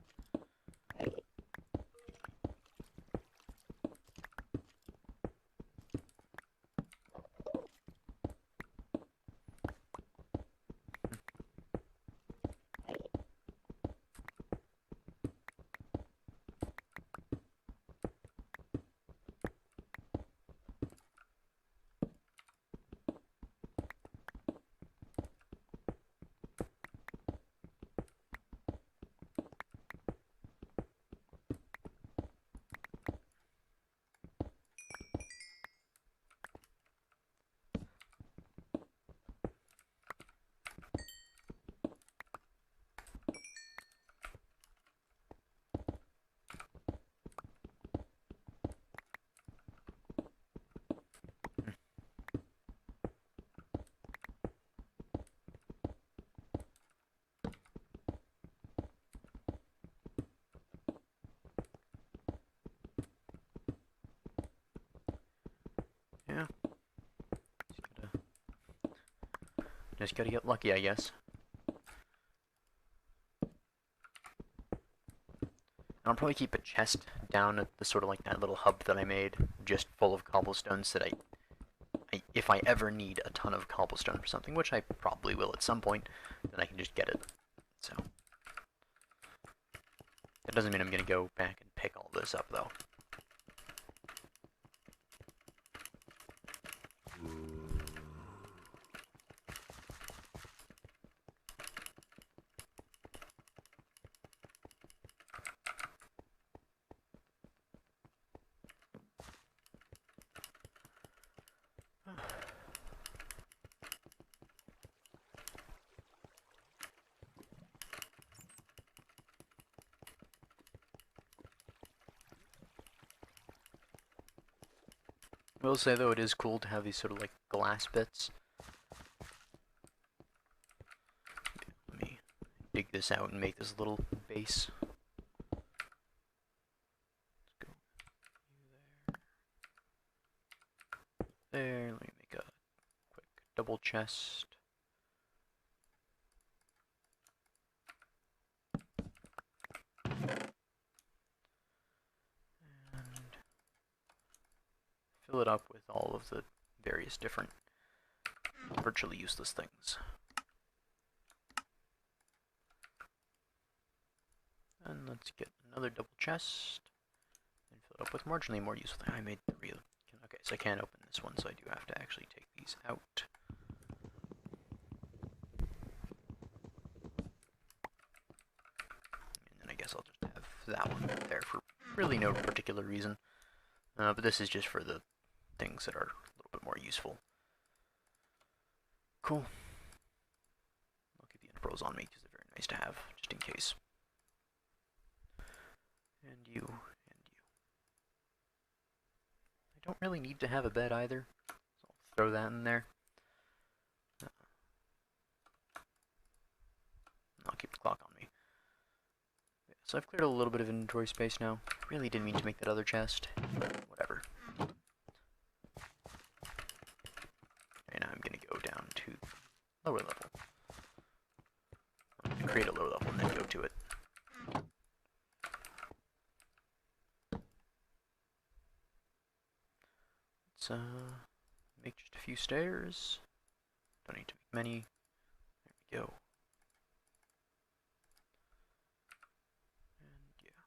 Just gotta get lucky, I guess. I'll probably keep a chest down at the sort of like that little hub that I made, just full of cobblestone, so that if I ever need a ton of cobblestone for something, which I probably will at some point, then I can just get it. So that doesn't mean I'm gonna go back and pick all this up, though. I will say, though, it is cool to have these sort of like glass bits. Let me dig this out and make this little base. Let's go there. Let me make a quick double chest. Fill it up with all of the various different virtually useless things. And let's get another double chest and fill it up with marginally more useful things. I made 3 of them. Okay, so I can't open this one, so I do have to actually take these out. And then I guess I'll just have that one there for really no particular reason. But this is just for the things that are a little bit more useful. Cool. I'll keep the end pearls on me because they're very nice to have, just in case. And you, and you. I don't really need to have a bed either, so I'll throw that in there. I'll keep the clock on me. Yeah, so I've cleared a little bit of inventory space now. Really didn't mean to make that other chest, but whatever. And I'm gonna go down to lower level. I'm gonna create a lower level and then go to it. Let's make just a few stairs. Don't need to make many. There we go. And yeah.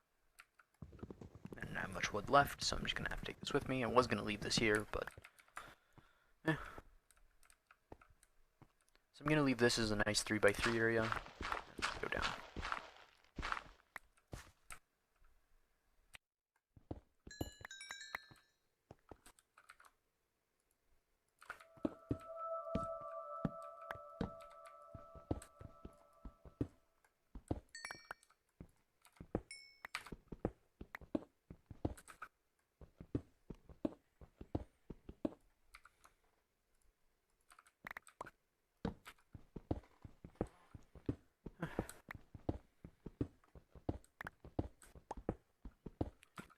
And I don't have much wood left, so I'm just gonna have to take this with me. I was gonna leave this here, but eh. So I'm gonna leave this as a nice 3x3 area. And go down.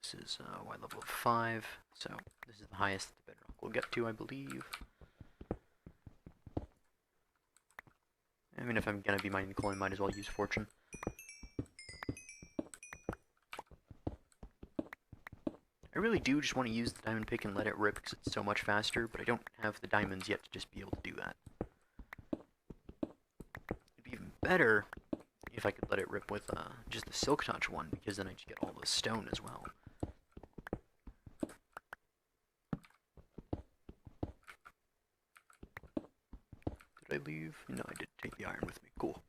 This is Y level of 5, so this is the highest the bedrock will get to, I believe. I mean, if I'm gonna be mining coal, I might as well use fortune. I really do just want to use the diamond pick and let it rip because it's so much faster, but I don't have the diamonds yet to just be able to do that. It'd be even better if I could let it rip with just the silk touch one, because then I just get all the stone as well. Did I leave? No, I did take the iron with me. Cool.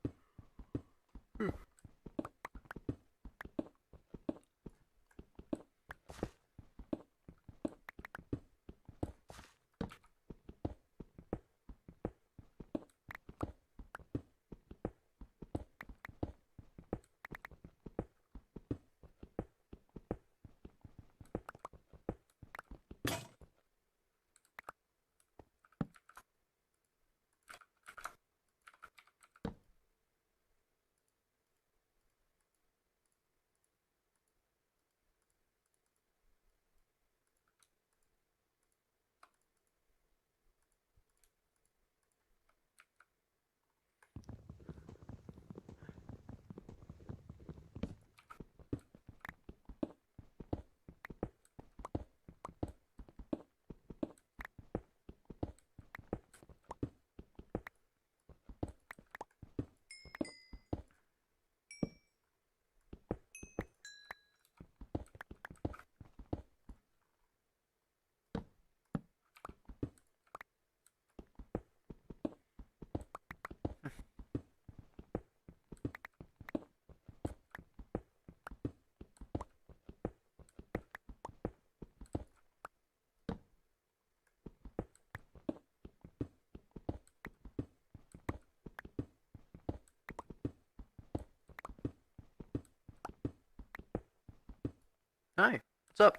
Hi, what's up?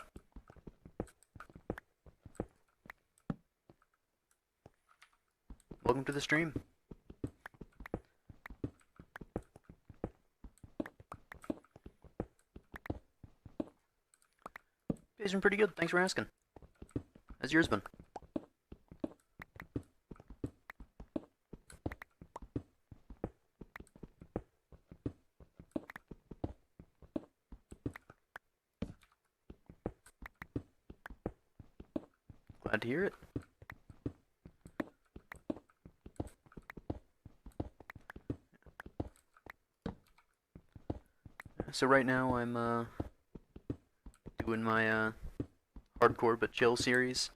Welcome to the stream. It's been pretty good, thanks for asking. How's yours been? Glad to hear it. So right now I'm doing my hardcore but chill series.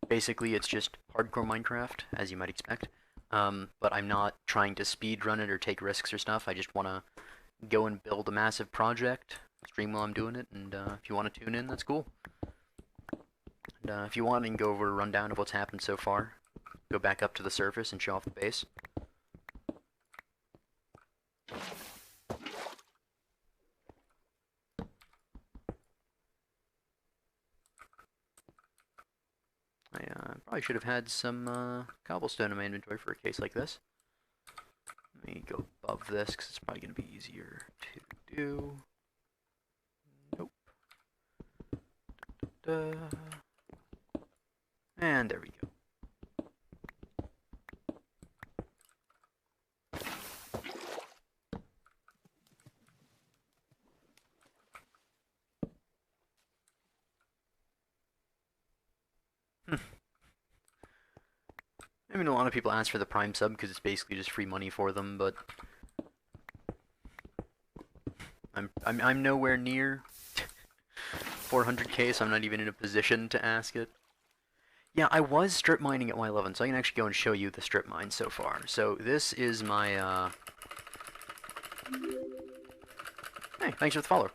Basically it's just hardcore Minecraft, as you might expect. But I'm not trying to speed run it or take risks or stuff. I just want to go and build a massive project, stream while I'm doing it, and if you want to tune in, that's cool. And if you want, I can go over a rundown of what's happened so far. Go back up to the surface and show off the base. I probably should have had some cobblestone in my inventory for a case like this. Let me go above this, because it's probably going to be easier to do. Nope. Da, da, da. And there we go. I mean, a lot of people ask for the Prime sub because it's basically just free money for them, but I'm nowhere near 400k, so I'm not even in a position to ask it. Yeah, I was strip mining at Y11, so I can actually go and show you the strip mine so far. So this is my Hey, thanks for the follow.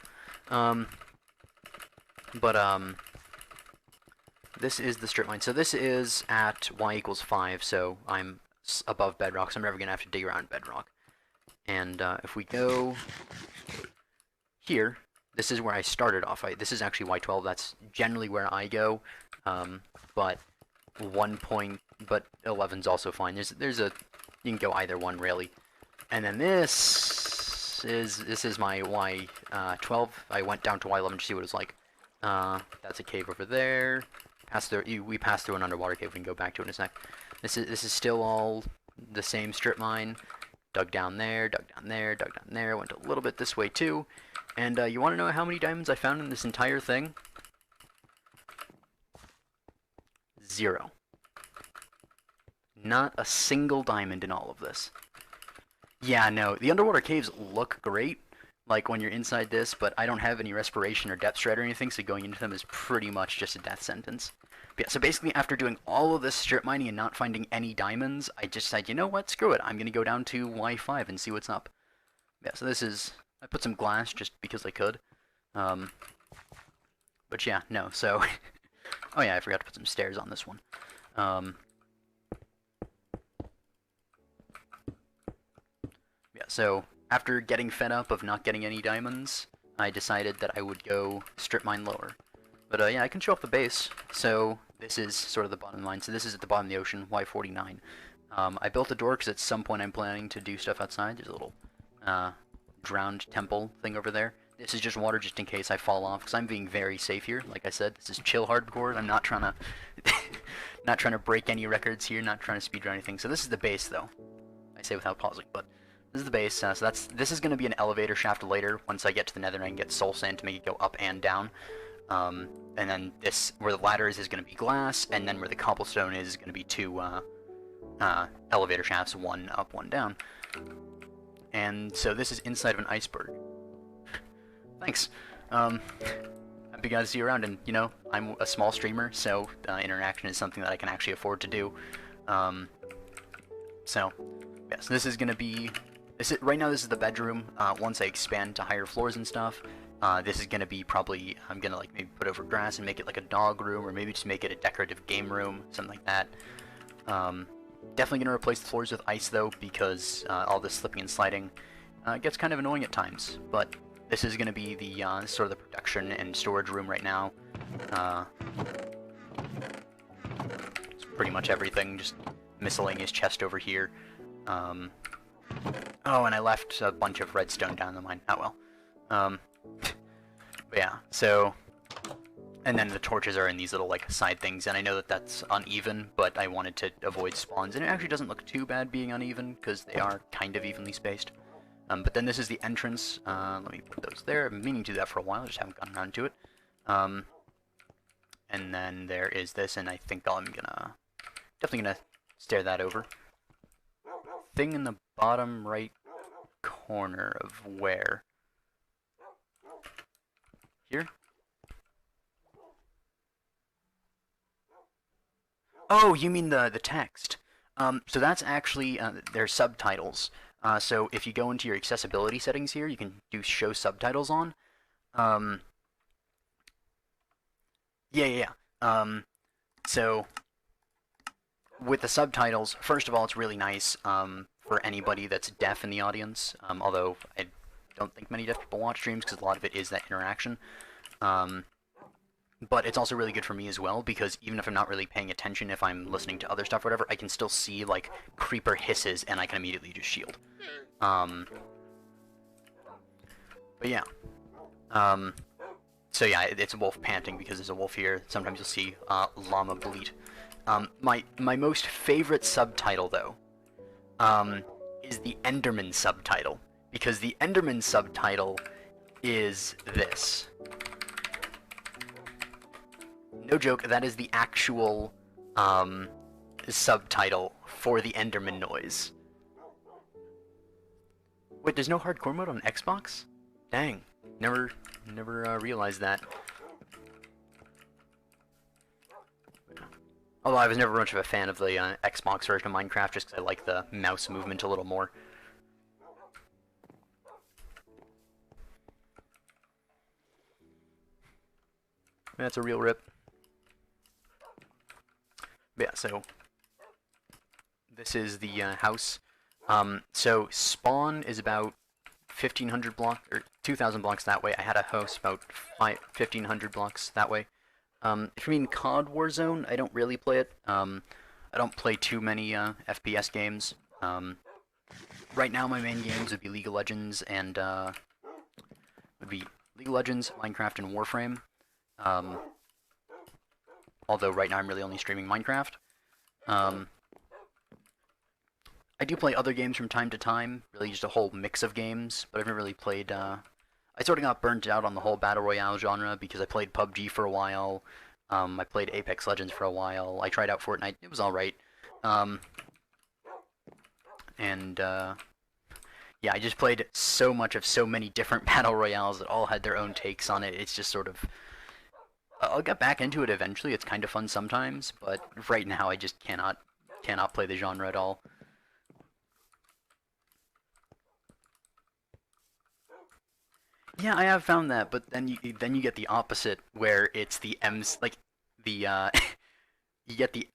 This is the strip mine. So this is at y=5, so I'm above bedrock, so I'm never going to have to dig around bedrock. And if we go here, this is where I started off. This is actually y12. That's generally where I go, but 11's also fine. There's a you can go either one really. And then this is my y12. I went down to y11 to see what it's like. That's a cave over there. We passed through an underwater cave. We can go back to it in a sec. This is still all the same strip mine. Dug down there, dug down there, dug down there. Went a little bit this way too. And you want to know how many diamonds I found in this entire thing? 0. Not a single diamond in all of this. Yeah, no, the underwater caves look great, like when you're inside this, but I don't have any respiration or depth shred or anything, so going into them is pretty much just a death sentence. But yeah, so basically after doing all of this strip mining and not finding any diamonds, I just said, you know what, screw it, I'm going to go down to Y5 and see what's up. Yeah, so this is, I put some glass just because I could. But yeah, no, so, oh yeah, I forgot to put some stairs on this one. Yeah, so after getting fed up of not getting any diamonds, I decided that I would go strip mine lower. But yeah, I can show off the base. So this is sort of the bottom line. So this is at the bottom of the ocean, Y49. I built a door because at some point I'm planning to do stuff outside. There's a little drowned temple thing over there. This is just water just in case I fall off, because I'm being very safe here. Like I said, this is chill hardcore. I'm not trying to not trying to break any records here, not trying to speedrun anything. So this is the base, though. I say without pausing, but this is the base. So this is going to be an elevator shaft later. Once I get to the nether, I can get soul sand to make it go up and down. And then this, where the ladder is going to be glass, and then where the cobblestone is going to be 2 elevator shafts, 1 up, 1 down. And so this is inside of an iceberg. Thanks. Happy guys to see you around, and you know, I'm a small streamer, so interaction is something that I can actually afford to do. So this is gonna be, right now this is the bedroom. Once I expand to higher floors and stuff, this is gonna be probably, I'm gonna like maybe put over grass and make it like a dog room, or maybe just make it a decorative game room, something like that. Definitely gonna replace the floors with ice though, because all this slipping and sliding gets kind of annoying at times, but this is going to be the sort of the production and storage room right now. It's pretty much everything, just miscellaneous chest over here. Oh, and I left a bunch of redstone down the mine. Oh well. But yeah, so... And then the torches are in these little, like, side things, and I know that that's uneven, but I wanted to avoid spawns, and it actually doesn't look too bad being uneven, because they are kind of evenly spaced. But then this is the entrance. Let me put those there. I've been meaning to do that for a while, I just haven't gotten around to it. And then there is this, and I think I'm definitely gonna stare that over. Thing in the bottom right corner of where? Here? Oh, you mean the text. So that's actually, their subtitles. So if you go into your accessibility settings here, you can do show subtitles on. Yeah. So with the subtitles, first of all, it's really nice for anybody that's deaf in the audience, although I don't think many deaf people watch streams because a lot of it is that interaction. But it's also really good for me as well, because even if I'm not really paying attention, if I'm listening to other stuff or whatever, I can still see, like, creeper hisses, and I can immediately just shield. But yeah. So yeah, it's a wolf panting because there's a wolf here. Sometimes you'll see llama bleat. My most favorite subtitle, though, is the Enderman subtitle. Because the Enderman subtitle is this. No joke, that is the actual subtitle for the Enderman noise. Wait, there's no hardcore mode on Xbox? Dang, never realized that. Although I was never much of a fan of the Xbox version of Minecraft, just because I like the mouse movement a little more. That's a real rip. Yeah, so this is the house. So spawn is about 1,500 blocks, or 2,000 blocks that way. I had a house about 1,500 blocks that way. If you mean COD Warzone, I don't really play it. I don't play too many FPS games. Right now my main games would be League of Legends and Minecraft and Warframe. Although right now I'm really only streaming Minecraft. I do play other games from time to time, really just a whole mix of games, but I've never really played, I sort of got burnt out on the whole Battle Royale genre because I played PUBG for a while, I played Apex Legends for a while, I tried out Fortnite, it was alright. Yeah, I just played so much of so many different Battle Royales that all had their own takes on it, it's just sort of... I'll get back into it eventually, it's kind of fun sometimes, but right now I just cannot play the genre at all. Yeah, I have found that, but then you get the opposite, where it's the you get the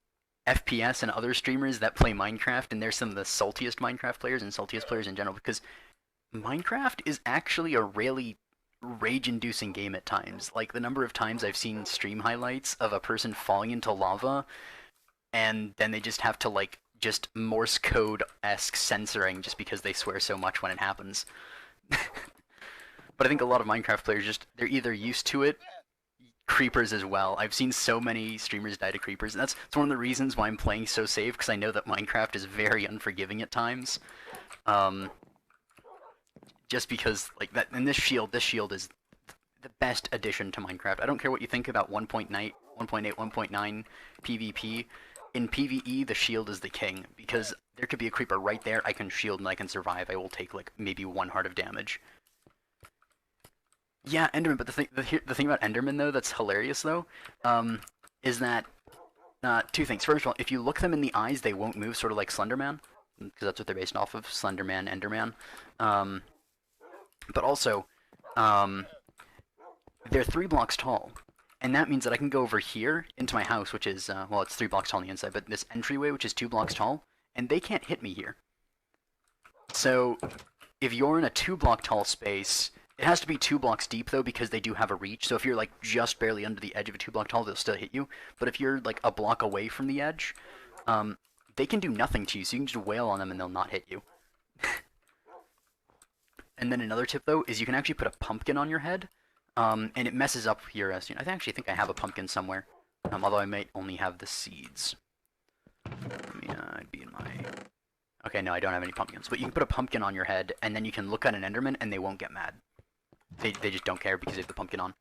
FPS and other streamers that play Minecraft, and they're some of the saltiest Minecraft players and saltiest players in general, because Minecraft is actually a really rage-inducing game at times. Like, the number of times I've seen stream highlights of a person falling into lava, and then they just have to, like, just Morse code-esque censoring just because they swear so much when it happens. But I think a lot of Minecraft players they're either used to it, creepers as well. I've seen so many streamers die to creepers, and that's one of the reasons why I'm playing so safe, because I know that Minecraft is very unforgiving at times. Just because, like, that, and this shield is the best addition to Minecraft. I don't care what you think about 1.8, 1.9 PvP. In PvE, the shield is the king, because there could be a creeper right there, I can shield and I can survive. I will take, like, maybe 1 heart of damage. Yeah, Enderman, but the thing about Enderman, though, that's hilarious, though, is that, 2 things. First of all, if you look them in the eyes, they won't move, sort of like Slender Man, because that's what they're based off of, Slender Man, Enderman. But also, they're 3 blocks tall, and that means that I can go over here into my house, which is, well, it's 3 blocks tall on the inside, but this entryway, which is 2 blocks tall, and they can't hit me here. So, if you're in a 2 block tall space, It has to be 2 blocks deep, though, because they do have a reach. So if you're, like, just barely under the edge of a 2-block tall, they'll still hit you. But if you're, like, a block away from the edge, they can do nothing to you, so you can just wail on them and they'll not hit you. And then another tip, though, is you can actually put a pumpkin on your head, and it messes up your... I actually think I have a pumpkin somewhere, although I might only have the seeds. Let me, I'd be in my... Okay, no, I don't have any pumpkins. But you can put a pumpkin on your head, and then you can look at an Enderman, and they won't get mad. They just don't care because they have the pumpkin on.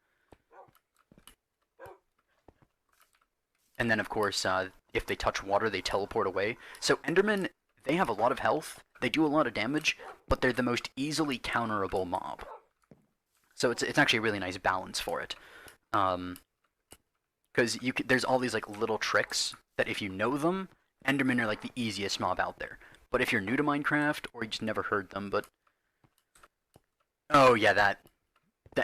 And then, of course, if they touch water, they teleport away. So Endermen, they have a lot of health, they do a lot of damage, but they're the most easily counterable mob. So it's actually a really nice balance for it. Because there's all these, like, little tricks that if you know them, Endermen are, like, the easiest mob out there. But if you're new to Minecraft, or you just never heard them, but... Oh, yeah, that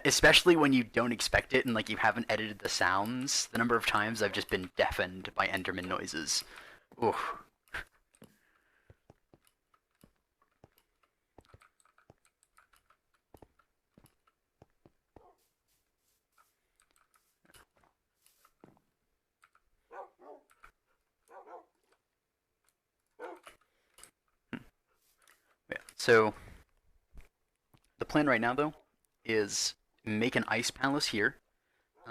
especially when you don't expect it and, like, you haven't edited the sounds, the number of times I've just been deafened by Enderman noises. Oof. Yeah, so the plan right now, though, is make an ice palace here.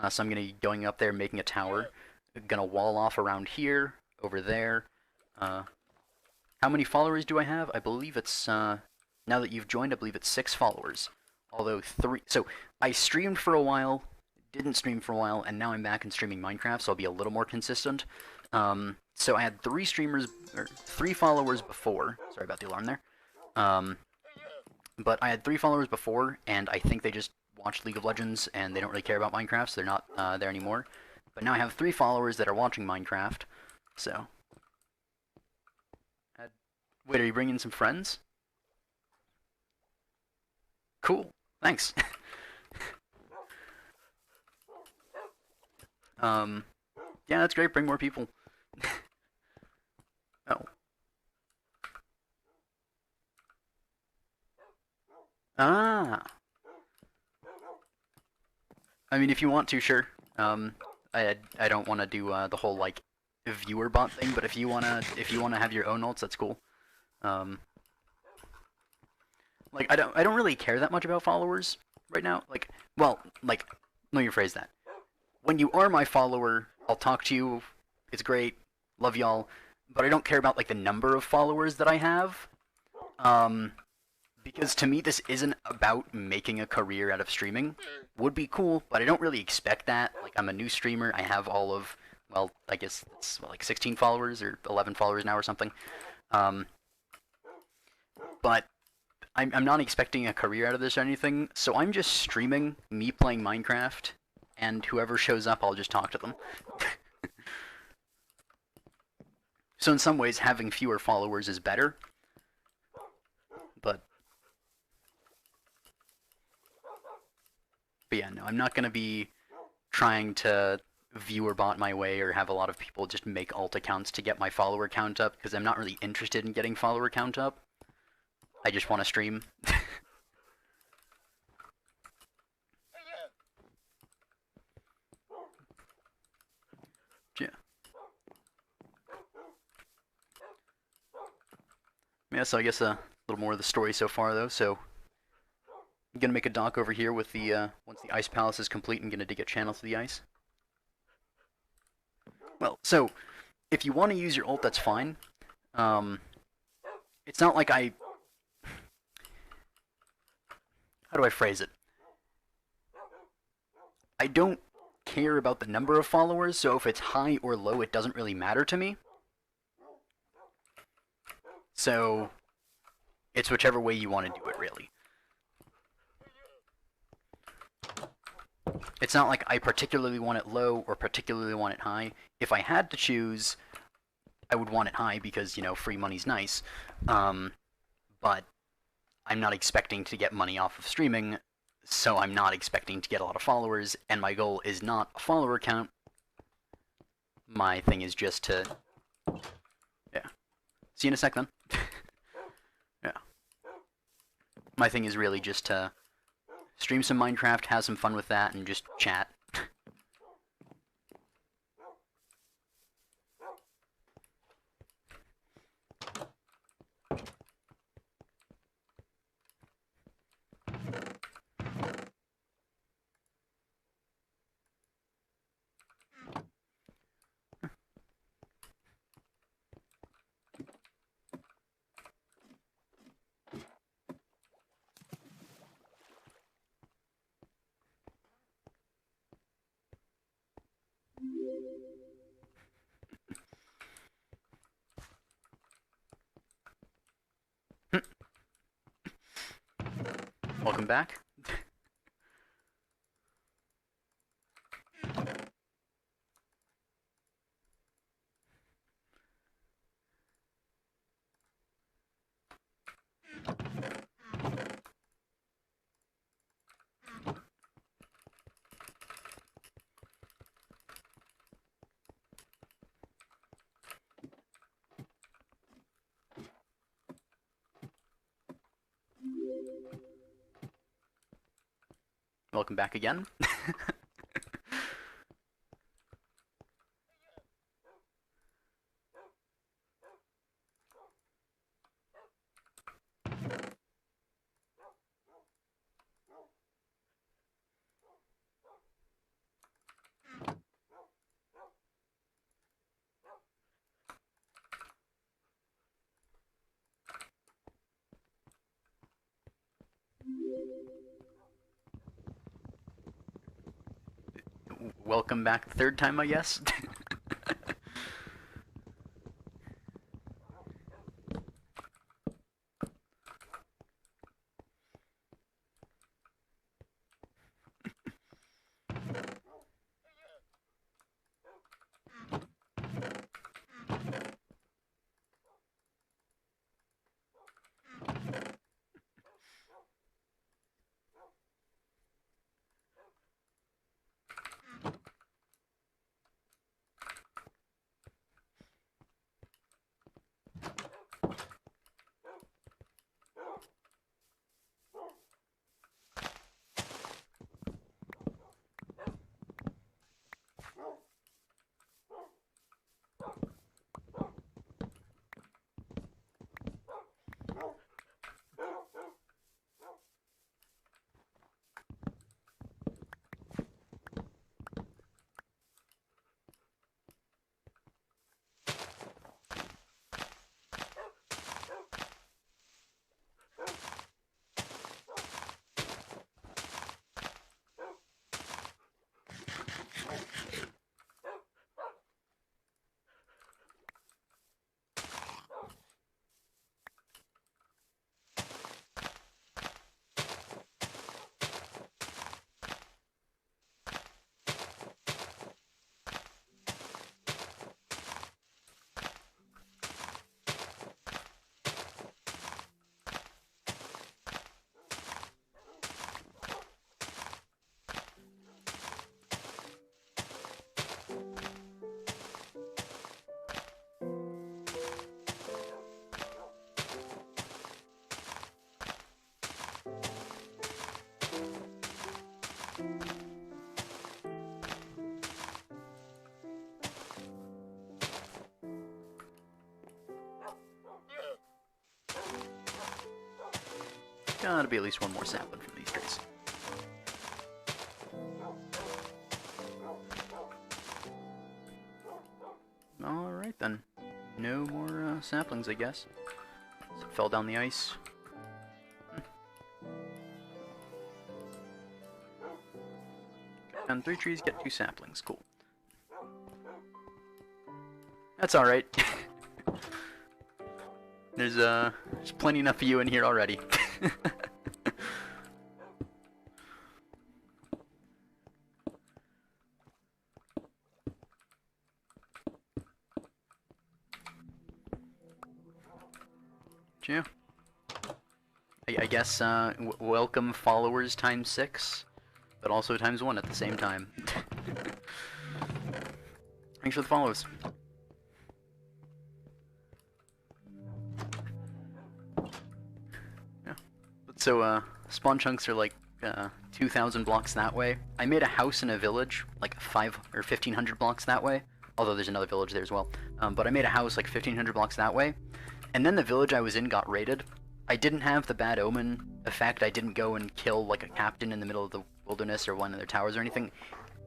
So I'm going to be going up there, making a tower. Going to wall off around here, over there. How many followers do I have? I believe it's, now that you've joined, I believe it's 6 followers. Although 3, so I streamed for a while, didn't stream for a while, and now I'm back and streaming Minecraft, so I'll be a little more consistent. So I had 3 followers before. Sorry about the alarm there. But I had 3 followers before, and I think they just watched League of Legends, and they don't really care about Minecraft, so they're not there anymore. But now I have 3 followers that are watching Minecraft, so... Wait, are you bringing some friends? Cool, thanks. Yeah, that's great, bring more people. Oh. Ah. I mean, if you want to, sure. I don't want to do the whole, like, viewer bot thing, but if you wanna have your own ults, that's cool. Like, I don't really care that much about followers right now. Like, well, like, let me rephrase that. When you are my follower, I'll talk to you. It's great, love y'all. But I don't care about, like, the number of followers that I have. Because to me, this isn't about making a career out of streaming. Would be cool, but I don't really expect that. Like, I'm a new streamer. I have all of, well, I guess it's like 16 followers or 11 followers now or something. But I'm not expecting a career out of this or anything, so I'm just streaming me playing Minecraft, and whoever shows up, I'll just talk to them. So in some ways, having fewer followers is better, but yeah, no, I'm not going to be trying to viewer bot my way or have a lot of people just make alt accounts to get my follower count up, because I'm not really interested in getting follower count up. I just want to stream. Yeah. Yeah, so I guess a little more of the story so far, though. So I'm gonna make a dock over here with the once the ice palace is complete, I'm gonna dig a channel through the ice. Well, so if you want to use your ult, that's fine. It's not like I... How do I phrase it? I don't care about the number of followers, so if it's high or low, it doesn't really matter to me. So it's whichever way you want to do it, really. It's not like I particularly want it low or particularly want it high. If I had to choose, I would want it high because, you know, free money's nice. But I'm not expecting to get money off of streaming, so I'm not expecting to get a lot of followers, and my goal is not a follower count. My thing is just to... Yeah. See you in a sec, then. Yeah. My thing is really just to stream some Minecraft, have some fun with that, and just chat. Welcome back. Welcome back again. Welcome back the third time, I guess. Gotta be at least one more sapling from these trees. Alright then. No more saplings, I guess. So fell down the ice. Cut down 3 trees, get 2 saplings. Cool. That's alright. There's plenty enough of you in here already. Yeah. I guess welcome followers times 6, but also times 1 at the same time. Thanks for the follows. Yeah. So spawn chunks are like 2,000 blocks that way. I made a house in a village, like 5 or 1,500 blocks that way. Although there's another village there as well. But I made a house like 1,500 blocks that way. And then the village I was in got raided. I didn't have the bad omen effect. I didn't go and kill like a captain in the middle of the wilderness or one of their towers or anything.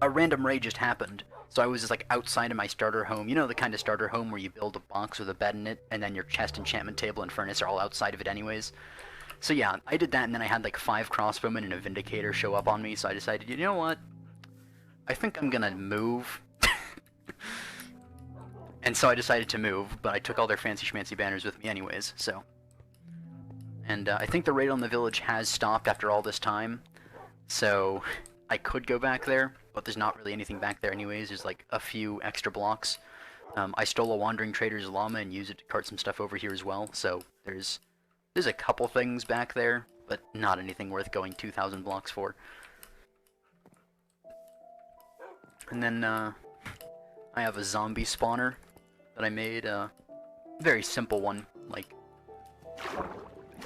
A random raid just happened. So I was just like outside of my starter home. You know, the kind of starter home where you build a box with a bed in it, and then your chest, enchantment table, and furnace are all outside of it anyways. So yeah, I did that, and then I had like 5 crossbowmen and a vindicator show up on me, so I decided, you know what? I think I'm gonna move. And so I decided to move, but I took all their fancy schmancy banners with me anyways, so. And I think the raid on the village has stopped after all this time, so I could go back there, but there's not really anything back there anyways. There's like a few extra blocks. I stole a wandering trader's llama and used it to cart some stuff over here as well, so there's a couple things back there, but not anything worth going 2,000 blocks for. And then I have a zombie spawner that I made, a very simple one, like,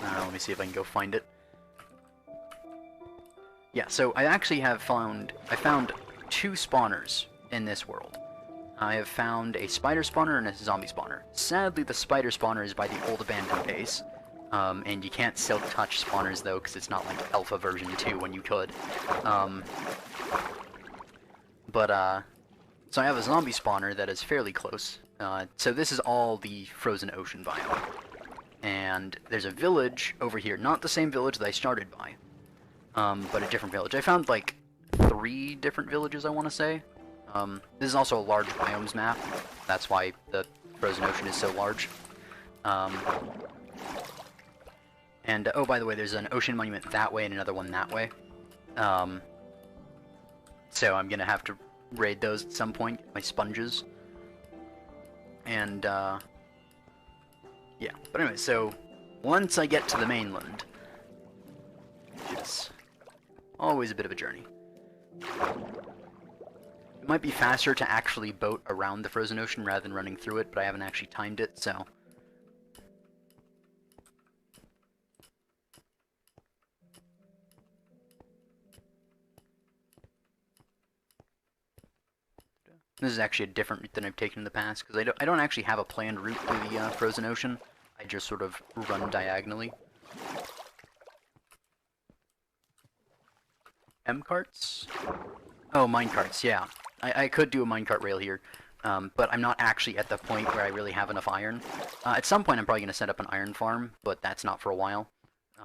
let me see if I can go find it. Yeah, so I actually found 2 spawners in this world. I have found a spider spawner and a zombie spawner. Sadly, the spider spawner is by the old abandoned base, and you can't silk touch spawners though, because it's not like alpha version 2 when you could. So I have a zombie spawner that is fairly close. So this is all the frozen ocean biome. And there's a village over here, not the same village that I started by, but a different village. I found like 3 different villages, I want to say. This is also a large biomes map. That's why the frozen ocean is so large. And oh, by the way, there's an ocean monument that way and another one that way. So I'm gonna have to raid those at some point, my sponges. And yeah, but anyway, so once I get to the mainland, which is always a bit of a journey, it might be faster to actually boat around the frozen ocean rather than running through it, but I haven't actually timed it, so. This is actually a different route than I've taken in the past, because I don't actually have a planned route through the frozen ocean. I just sort of run diagonally. M-carts? Oh, minecarts, yeah. I could do a minecart rail here, but I'm not actually at the point where I really have enough iron. At some point I'm probably going to set up an iron farm, but that's not for a while.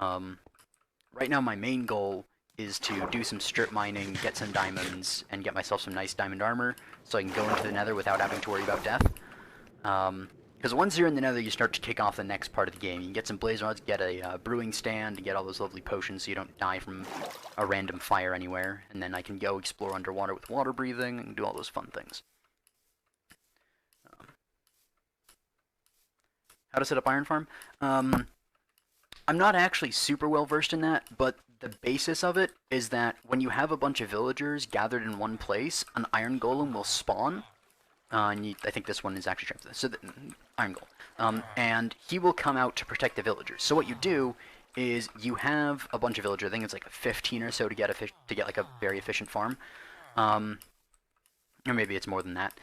Right now my main goal is to do some strip mining, get some diamonds, and get myself some nice diamond armor, so I can go into the nether without having to worry about death. Because once you're in the nether, you start to kick off the next part of the game. You can get some blaze rods, get a brewing stand, and get all those lovely potions so you don't die from a random fire anywhere. And then I can go explore underwater with water breathing and do all those fun things. How to set up iron farm? I'm not actually super well versed in that, but the basis of it is that when you have a bunch of villagers gathered in one place, an iron golem will spawn. I think this one is actually translated. So the iron golem. And he will come out to protect the villagers. So what you do is you have a bunch of villagers. I think it's like 15 or so to get like a very efficient farm. Or maybe it's more than that.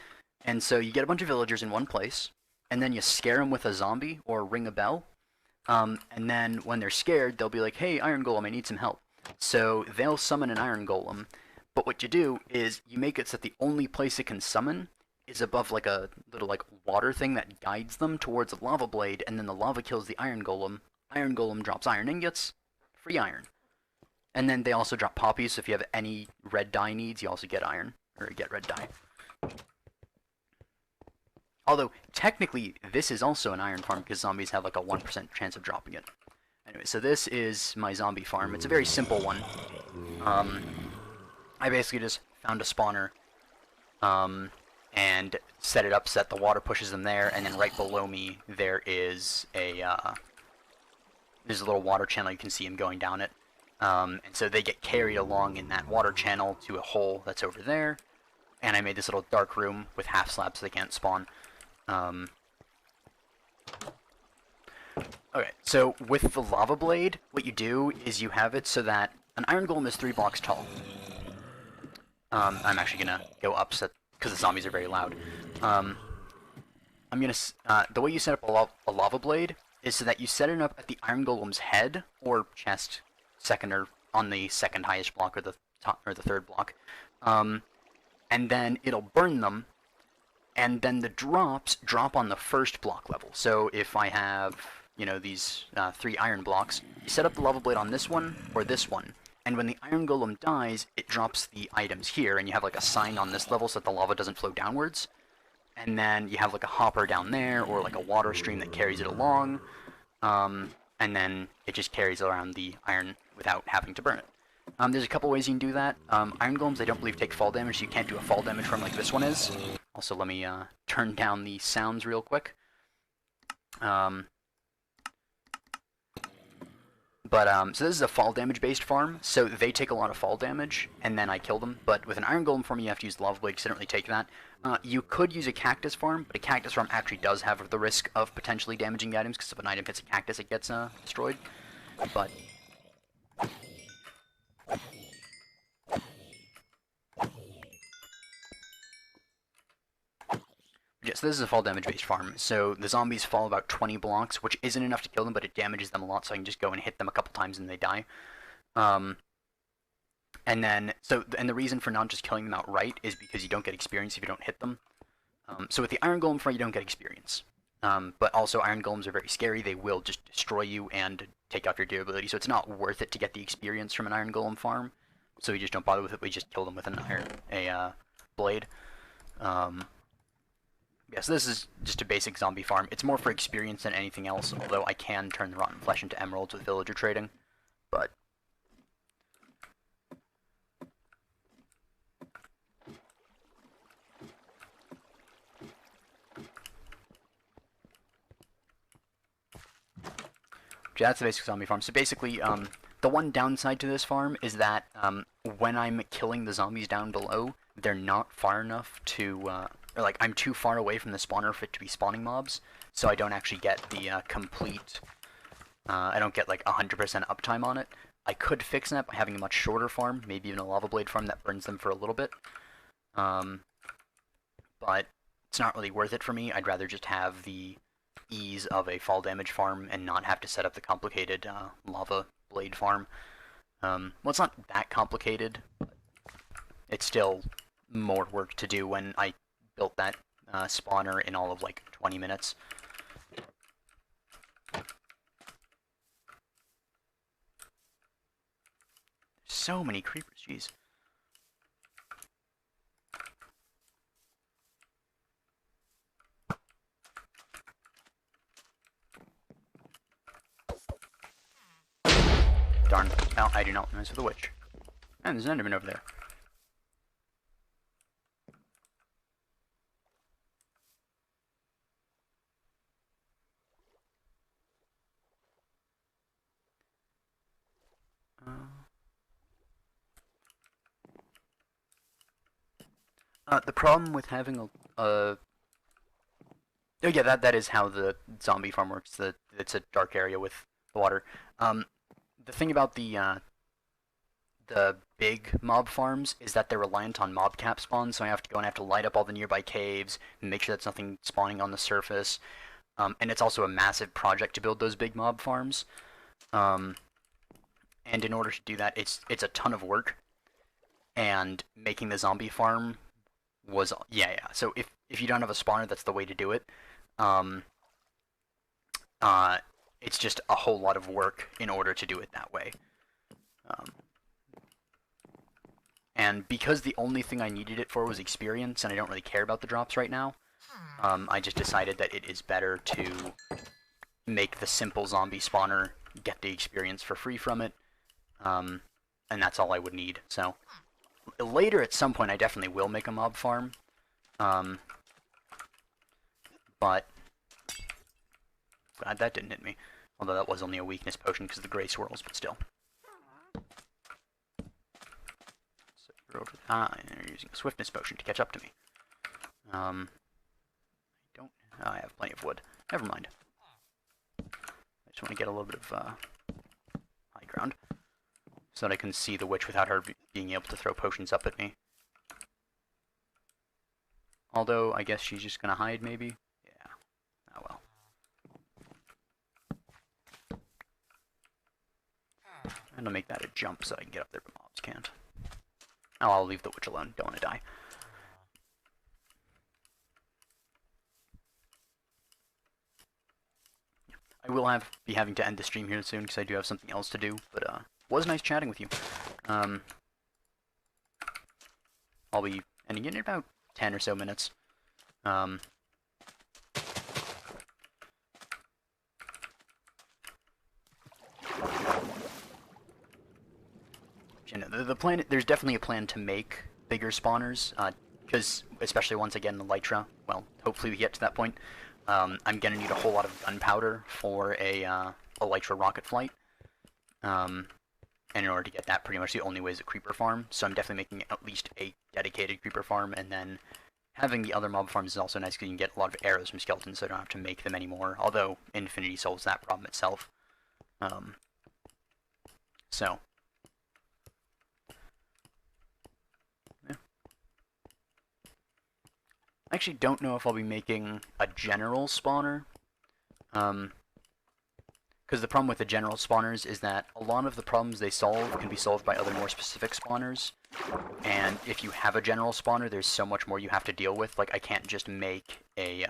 And so you get a bunch of villagers in one place, and then you scare them with a zombie or ring a bell. And then when they're scared, they'll be like, hey, iron golem, I need some help. So they'll summon an iron golem. But what you do is you make it so that the only place it can summon is above like a little like water thing that guides them towards a lava blade, and then the lava kills the iron golem. Iron golem drops iron ingots, free iron. And then they also drop poppies, so if you have any red dye needs, you also get iron, or get red dye. Although, technically, this is also an iron farm, because zombies have like a 1% chance of dropping it. Anyway, so this is my zombie farm. It's a very simple one. I basically just found a spawner, and set it up so that the water pushes them there, and then right below me there is there's a little water channel. You can see them going down it. And so they get carried along in that water channel to a hole that's over there. And I made this little dark room with half slabs so they can't spawn. Okay, so with the lava blade, what you do is you have it so that an iron golem is 3 blocks tall. I'm actually gonna go up because the zombies are very loud. I'm gonna the way you set up a lava blade is so that you set it up at the iron golem's head or chest, second or on the second highest block or the top or the third block, and then it'll burn them. And then the drops drop on the first block level. So if I have, you know, these 3 iron blocks, you set up the lava blade on this one or this one, and when the iron golem dies, it drops the items here, and you have like a sign on this level so that the lava doesn't flow downwards. And then you have like a hopper down there, or like a water stream that carries it along, and then it just carries around the iron without having to burn it. There's a couple ways you can do that. Iron golems, I don't believe, take fall damage, so you can't do a fall damage from like this one is. Also, let me turn down the sounds real quick. So this is a fall damage based farm, so they take a lot of fall damage, and then I kill them. But with an iron golem farm, you have to use the lava blade, because I don't really take that. You could use a cactus farm, but a cactus farm actually does have the risk of potentially damaging the items, because if an item hits a cactus, it gets destroyed. But yeah, so this is a fall damage based farm. So the zombies fall about 20 blocks, which isn't enough to kill them, but it damages them a lot, so I can just go and hit them a couple times and they die. And the reason for not just killing them outright is because you don't get experience if you don't hit them. So with the iron golem farm, you don't get experience. But also iron golems are very scary. They will just destroy you and take off your durability, so it's not worth it to get the experience from an iron golem farm. So we just don't bother with it. We just kill them with a blade. Yeah, so this is just a basic zombie farm. It's more for experience than anything else, although I can turn the rotten flesh into emeralds with villager trading. But yeah, that's the basic zombie farm. So basically, the one downside to this farm is that when I'm killing the zombies down below, they're not far enough to, or like I'm too far away from the spawner for it to be spawning mobs, so I don't actually get the complete, I don't get like 100% uptime on it. I could fix that by having a much shorter farm, maybe even a lava blade farm that burns them for a little bit. But it's not really worth it for me. I'd rather just have the ease of a fall damage farm and not have to set up the complicated lava blade farm. Well, it's not that complicated, but it's still more work to do when I built that spawner in all of like 20 minutes. So many creepers, jeez. Darn. Well, I do not mess with a witch. And there's an enderman over there. The problem with having oh yeah, that is how the zombie farm works. It's a dark area with the water. The thing about the big mob farms is that they're reliant on mob cap spawns, so I have to go and light up all the nearby caves and make sure that's nothing spawning on the surface. And it's also a massive project to build those big mob farms. And in order to do that, it's a ton of work. And making the zombie farm was yeah. So if you don't have a spawner, that's the way to do it. It's just a whole lot of work in order to do it that way. And because the only thing I needed it for was experience, and I don't really care about the drops right now, I just decided that it is better to make the simple zombie spawner, get the experience for free from it, and that's all I would need. So later at some point I definitely will make a mob farm, but glad that didn't hit me. Although that was only a weakness potion because of the gray swirls, but still. So we're over and they're using a swiftness potion to catch up to me. I have plenty of wood. Never mind. I just want to get a little bit of high ground. so that I can see the witch without her being able to throw potions up at me. Although, I guess she's just gonna hide, maybe? Yeah. Oh well. I'm gonna make that a jump so I can get up there, but mobs can't. Oh, I'll leave the witch alone. Don't want to die. I will be having to end the stream here soon because I do have something else to do, but was nice chatting with you. I'll be ending it in about 10 or so minutes. You know, the plan, there's definitely a plan to make bigger spawners, because, especially once again, the Elytra, well, hopefully we get to that point, I'm gonna need a whole lot of gunpowder for a Elytra rocket flight, and in order to get that, pretty much the only way is a creeper farm, so I'm definitely making at least a dedicated creeper farm, and then having the other mob farms is also nice because you can get a lot of arrows from skeletons, so I don't have to make them anymore, although Infinity solves that problem itself. So... I actually don't know if I'll be making a general spawner, because the problem with the general spawners is that a lot of the problems they solve can be solved by other more specific spawners, and if you have a general spawner, there's so much more you have to deal with. Like, I can't just make a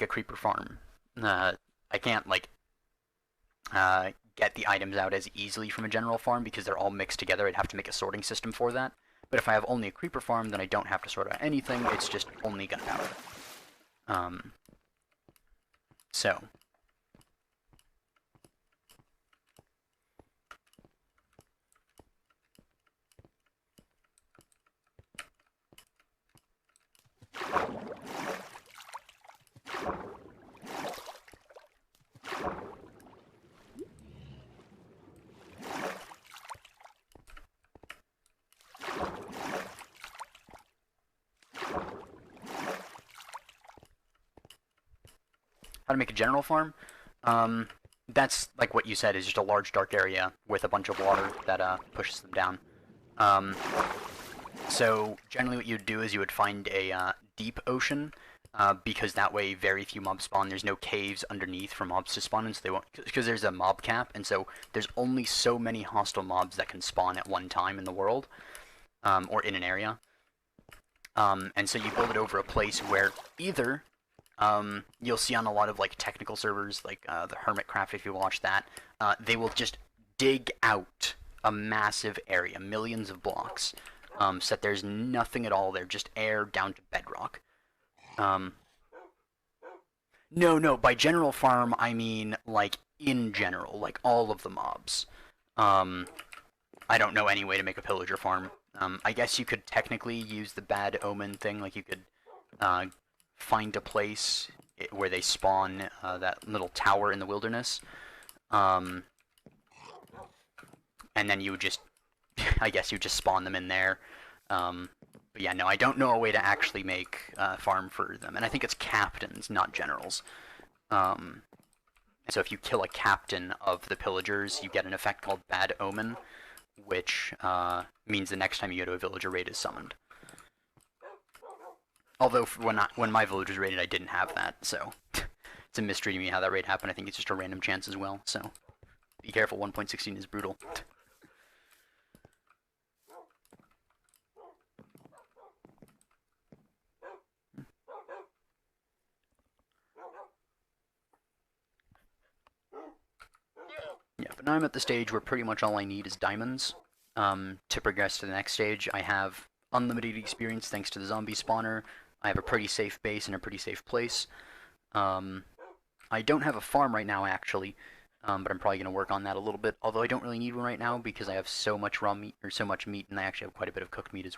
creeper farm. I can't, like, get the items out as easily from a general farm because they're all mixed together. I'd have to make a sorting system for that. But if I have only a creeper farm, then I don't have to sort out anything, it's just only gunpowder. So. How to make a general farm? That's like what you said, is just a large dark area with a bunch of water that pushes them down. So generally what you'd do is you would find a deep ocean, because that way very few mobs spawn. There's no caves underneath for mobs to spawn in, so they won't, because there's a mob cap, and so there's only so many hostile mobs that can spawn at one time in the world, or in an area. And so you build it over a place where either you'll see on a lot of like technical servers, like the Hermitcraft, if you watch that, they will just dig out a massive area, millions of blocks, so that there's nothing at all there, just air down to bedrock. No, by general farm, I mean, like, in general, like, all of the mobs. I don't know any way to make a pillager farm. I guess you could technically use the bad omen thing, like, you could, find a place where they spawn, that little tower in the wilderness, and then you would just, I guess you just spawn them in there. But yeah, no, I don't know a way to actually make a farm for them, and I think it's captains, not generals. So if you kill a captain of the pillagers, you get an effect called Bad Omen, which means the next time you go to a villager raid is summoned. Although when my village was raided, I didn't have that, so it's a mystery to me how that raid happened. I think it's just a random chance as well, so be careful, 1.16 is brutal. Yeah, but now I'm at the stage where pretty much all I need is diamonds. To progress to the next stage, I have unlimited experience thanks to the zombie spawner. I have a pretty safe base and a pretty safe place. I don't have a farm right now, actually, but I'm probably going to work on that a little bit, although I don't really need one right now because I have so much raw meat, or so much meat, and I actually have quite a bit of cooked meat,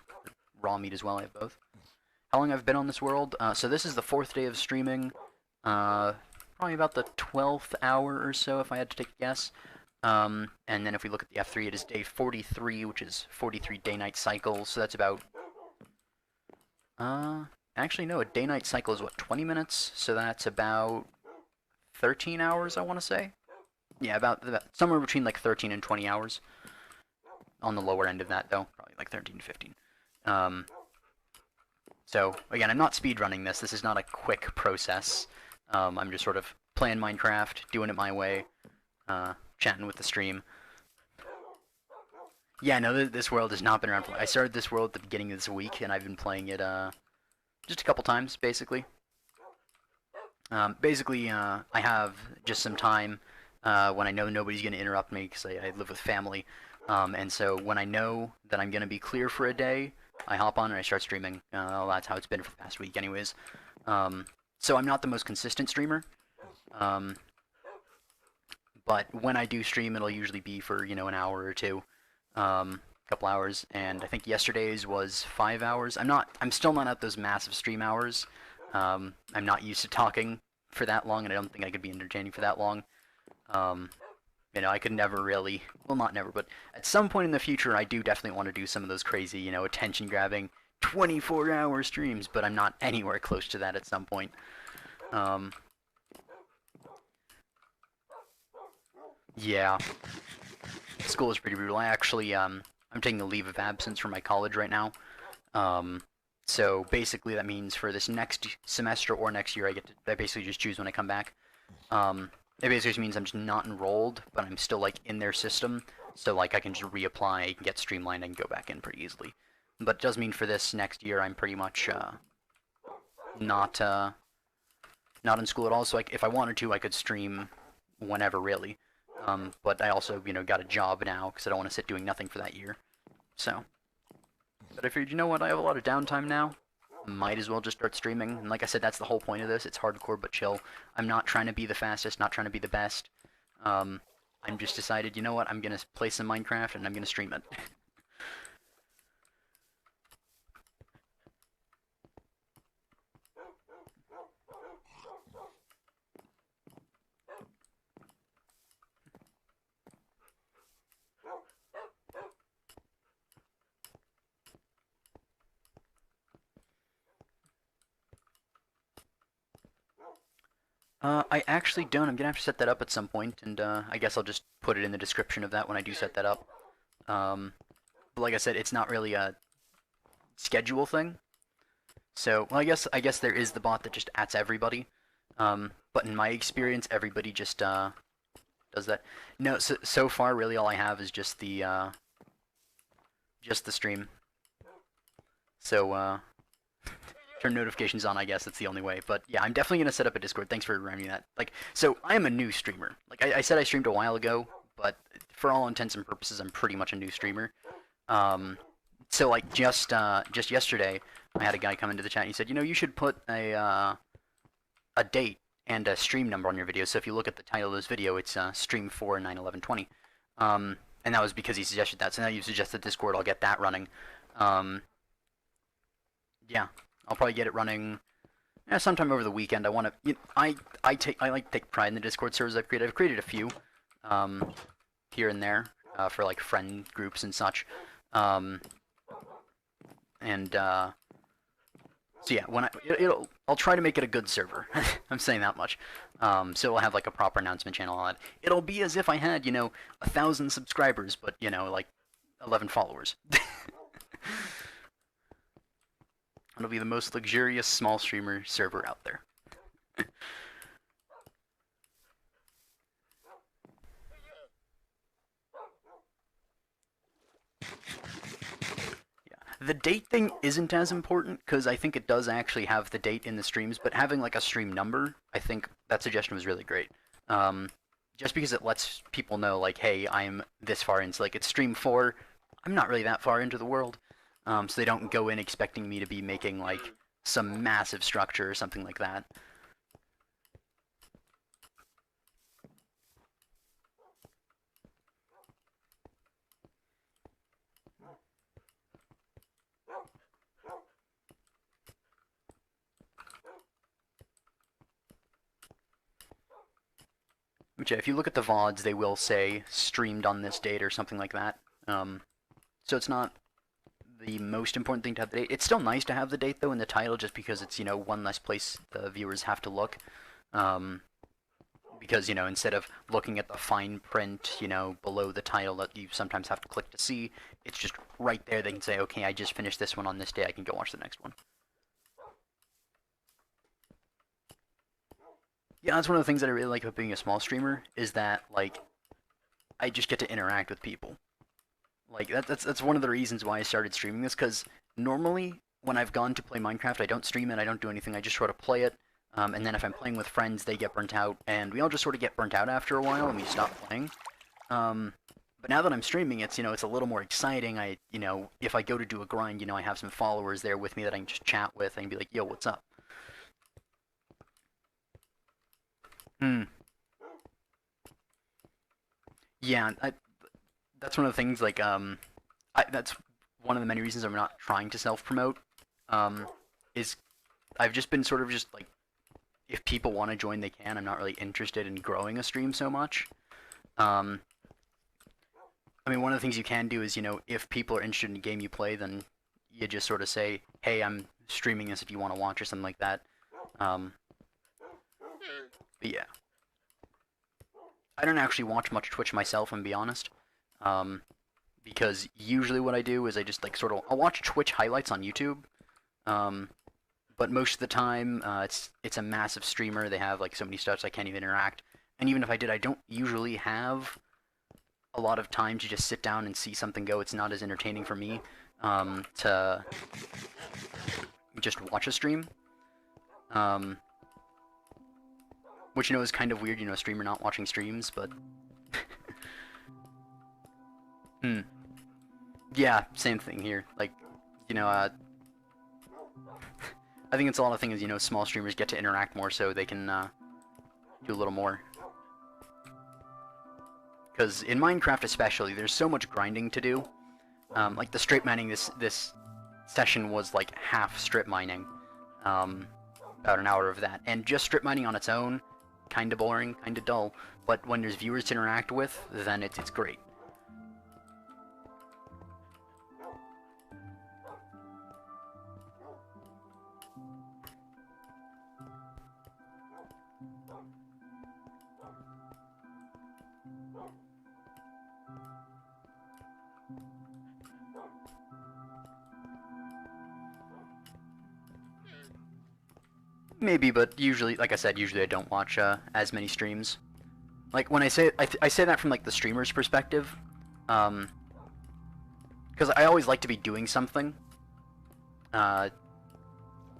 raw meat as well. I have both. How long I've been on this world? So this is the 4th day of streaming, probably about the 12th hour or so, if I had to take a guess. And then if we look at the F3, it is day 43, which is 43 day-night cycles, so that's about... actually, no, a day-night cycle is, what, 20 minutes? So that's about 13 hours, I want to say? Yeah, about somewhere between like 13 and 20 hours. On the lower end of that, though, probably like 13 to 15. Um, so again, I'm not speedrunning this. This is not a quick process. I'm just sort of playing Minecraft, doing it my way, chatting with the stream. Yeah, no, this world has not been around for. I started this world at the beginning of this week, and I've been playing it just a couple times, basically. I have just some time when I know nobody's going to interrupt me because I live with family. And so when I know that I'm going to be clear for a day, I hop on and I start streaming. That's how it's been for the past week anyways. So I'm not the most consistent streamer. But when I do stream, it'll usually be for, an hour or two. Couple hours. And I think yesterday's was 5 hours. I'm still not at those massive stream hours. I'm not used to talking for that long, and I don't think I could be entertaining for that long. I could never really, well, not never, but at some point in the future, I do definitely want to do some of those crazy, attention-grabbing 24-hour streams, but I'm not anywhere close to that at some point. Yeah. School is pretty brutal. I actually, I'm taking a leave of absence from my college right now. So basically that means for this next semester or next year, I basically just choose when I come back. It basically just means I'm just not enrolled, but I'm still like in their system, so like I can just reapply, get streamlined, and go back in pretty easily. But it does mean for this next year I'm pretty much not in school at all. So like if I wanted to, I could stream whenever really. But I also got a job now because I don't want to sit doing nothing for that year. So. But I figured, you know what, I have a lot of downtime now. Might as well just start streaming. And like I said, that's the whole point of this. It's hardcore but chill. I'm not trying to be the fastest, not trying to be the best. I'm just decided, you know what, I'm going to play some Minecraft and I'm going to stream it. I actually don't. I'm gonna have to set that up at some point, and I guess I'll just put it in the description of that when I do set that up. But like I said, it's not really a schedule thing. So, well, I guess there is the bot that just ats everybody. But in my experience, everybody just does that. No, so far, really, all I have is just the stream. So, turn notifications on, I guess that's the only way. But yeah, I'm definitely gonna set up a Discord. Thanks for reminding me that. Like, so I am a new streamer. Like I said, I streamed a while ago, but for all intents and purposes, I'm pretty much a new streamer. So like just yesterday, I had a guy come into the chat. And he said, you should put a date and a stream number on your video. So if you look at the title of this video, it's stream 4/9/11/20. And that was because he suggested that. So now you suggested Discord, I'll get that running. Yeah. I'll probably get it running sometime over the weekend. I want to. I like to take pride in the Discord servers I've created. I've created a few here and there for like friend groups and such. So yeah, I'll try to make it a good server. I'm saying that much. So it'll have like a proper announcement channel on it. It'll be as if I had 1,000 subscribers, but like 11 followers. It'll be the most luxurious small streamer server out there. Yeah. The date thing isn't as important, because I think it does actually have the date in the streams, but having like a stream number, I think that suggestion was really great. Just because it lets people know, like, hey, I'm this far in. So, like, it's stream 4, I'm not really that far into the world. So they don't go in expecting me to be making, like, some massive structure or something like that. Which, if you look at the VODs, they will say streamed on this date or something like that. So it's not the most important thing to have the date. It's still nice to have the date, though, in the title, just because it's, one less place the viewers have to look. because, you know, instead of looking at the fine print, you know, below the title that you sometimes have to click to see, it's just right there. They can say, okay, I just finished this one on this day, I can go watch the next one. Yeah, that's one of the things that I really like about being a small streamer, is that, like, I just get to interact with people. Like, that's one of the reasons why I started streaming this, because normally, when I've gone to play Minecraft, I don't stream it, I don't do anything, I just sort of play it, and then if I'm playing with friends, they get burnt out, and we all just sort of get burnt out after a while, and we stop playing. But now that I'm streaming, it's, you know, it's a little more exciting. You know, if I go to do a grind, you know, I have some followers there with me that I can just chat with. I can be like, yo, what's up? Hmm. Yeah, that's one of the things, like, that's one of the many reasons I'm not trying to self-promote, um, is I've just been sort of just, like, if people want to join, they can. I'm not really interested in growing a stream so much. Um, I mean, one of the things you can do is, you know, if people are interested in the game you play, then you just sort of say, hey, I'm streaming this if you want to watch or something like that. Um, but yeah, I don't actually watch much Twitch myself, I'm be honest. Um, because usually what I do is I just like sort of I'll watch Twitch highlights on YouTube. Um, but most of the time, it's a massive streamer. They have like so many stuff I can't even interact. And even if I did, I don't usually have a lot of time to just sit down and see something go. It's not as entertaining for me, to just watch a stream. Um, which, you know, is kind of weird, you know, a streamer not watching streams, but hmm. Yeah, same thing here. Like, you know, I think it's a lot of things, you know, small streamers get to interact more so they can do a little more. Because in Minecraft especially, there's so much grinding to do. Like the strip mining, this session was like half strip mining. About an hour of that. And just strip mining on its own, kinda boring, kinda dull. But when there's viewers to interact with, then it's great. Maybe, but usually, like I said, usually I don't watch as many streams. Like when I say I say that from like the streamer's perspective, um, because I always like to be doing something. Uh,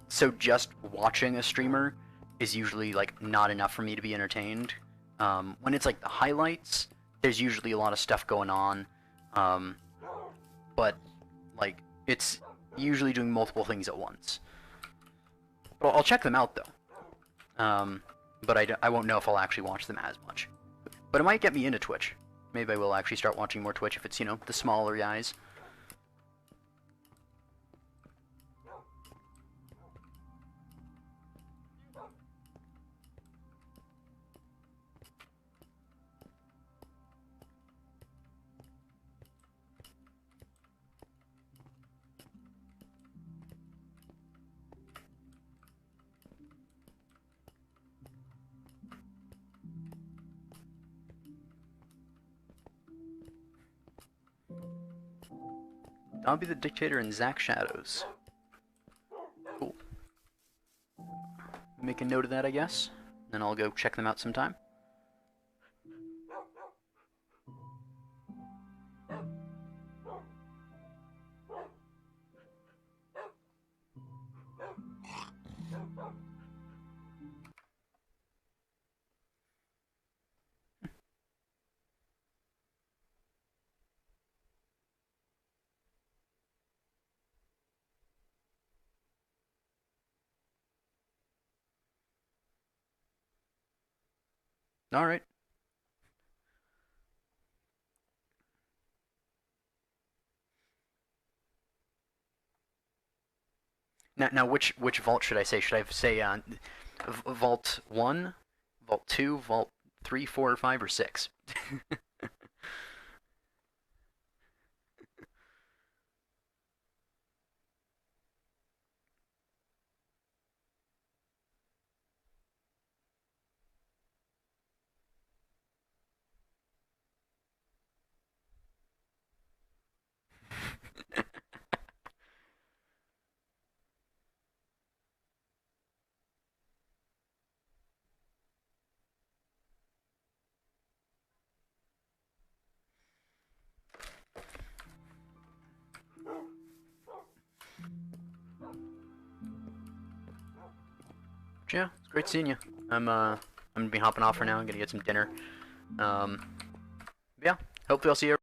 so just watching a streamer is usually like not enough for me to be entertained. When it's like the highlights, there's usually a lot of stuff going on, um, but like it's usually doing multiple things at once. Well, I'll check them out though. But I won't know if I'll actually watch them as much. But it might get me into Twitch. Maybe I will actually start watching more Twitch if it's, you know, the smaller guys. I'll be the dictator in Zack Shadows. Cool. Make a note of that, I guess. Then I'll go check them out sometime. Alright. Now which vault should I say? Should I say Vault 1, Vault 2, Vault 3, 4, or 5, or 6? Yeah, it's great seeing you. I'm gonna be hopping off for now. I'm gonna get some dinner. Yeah, hopefully I'll see you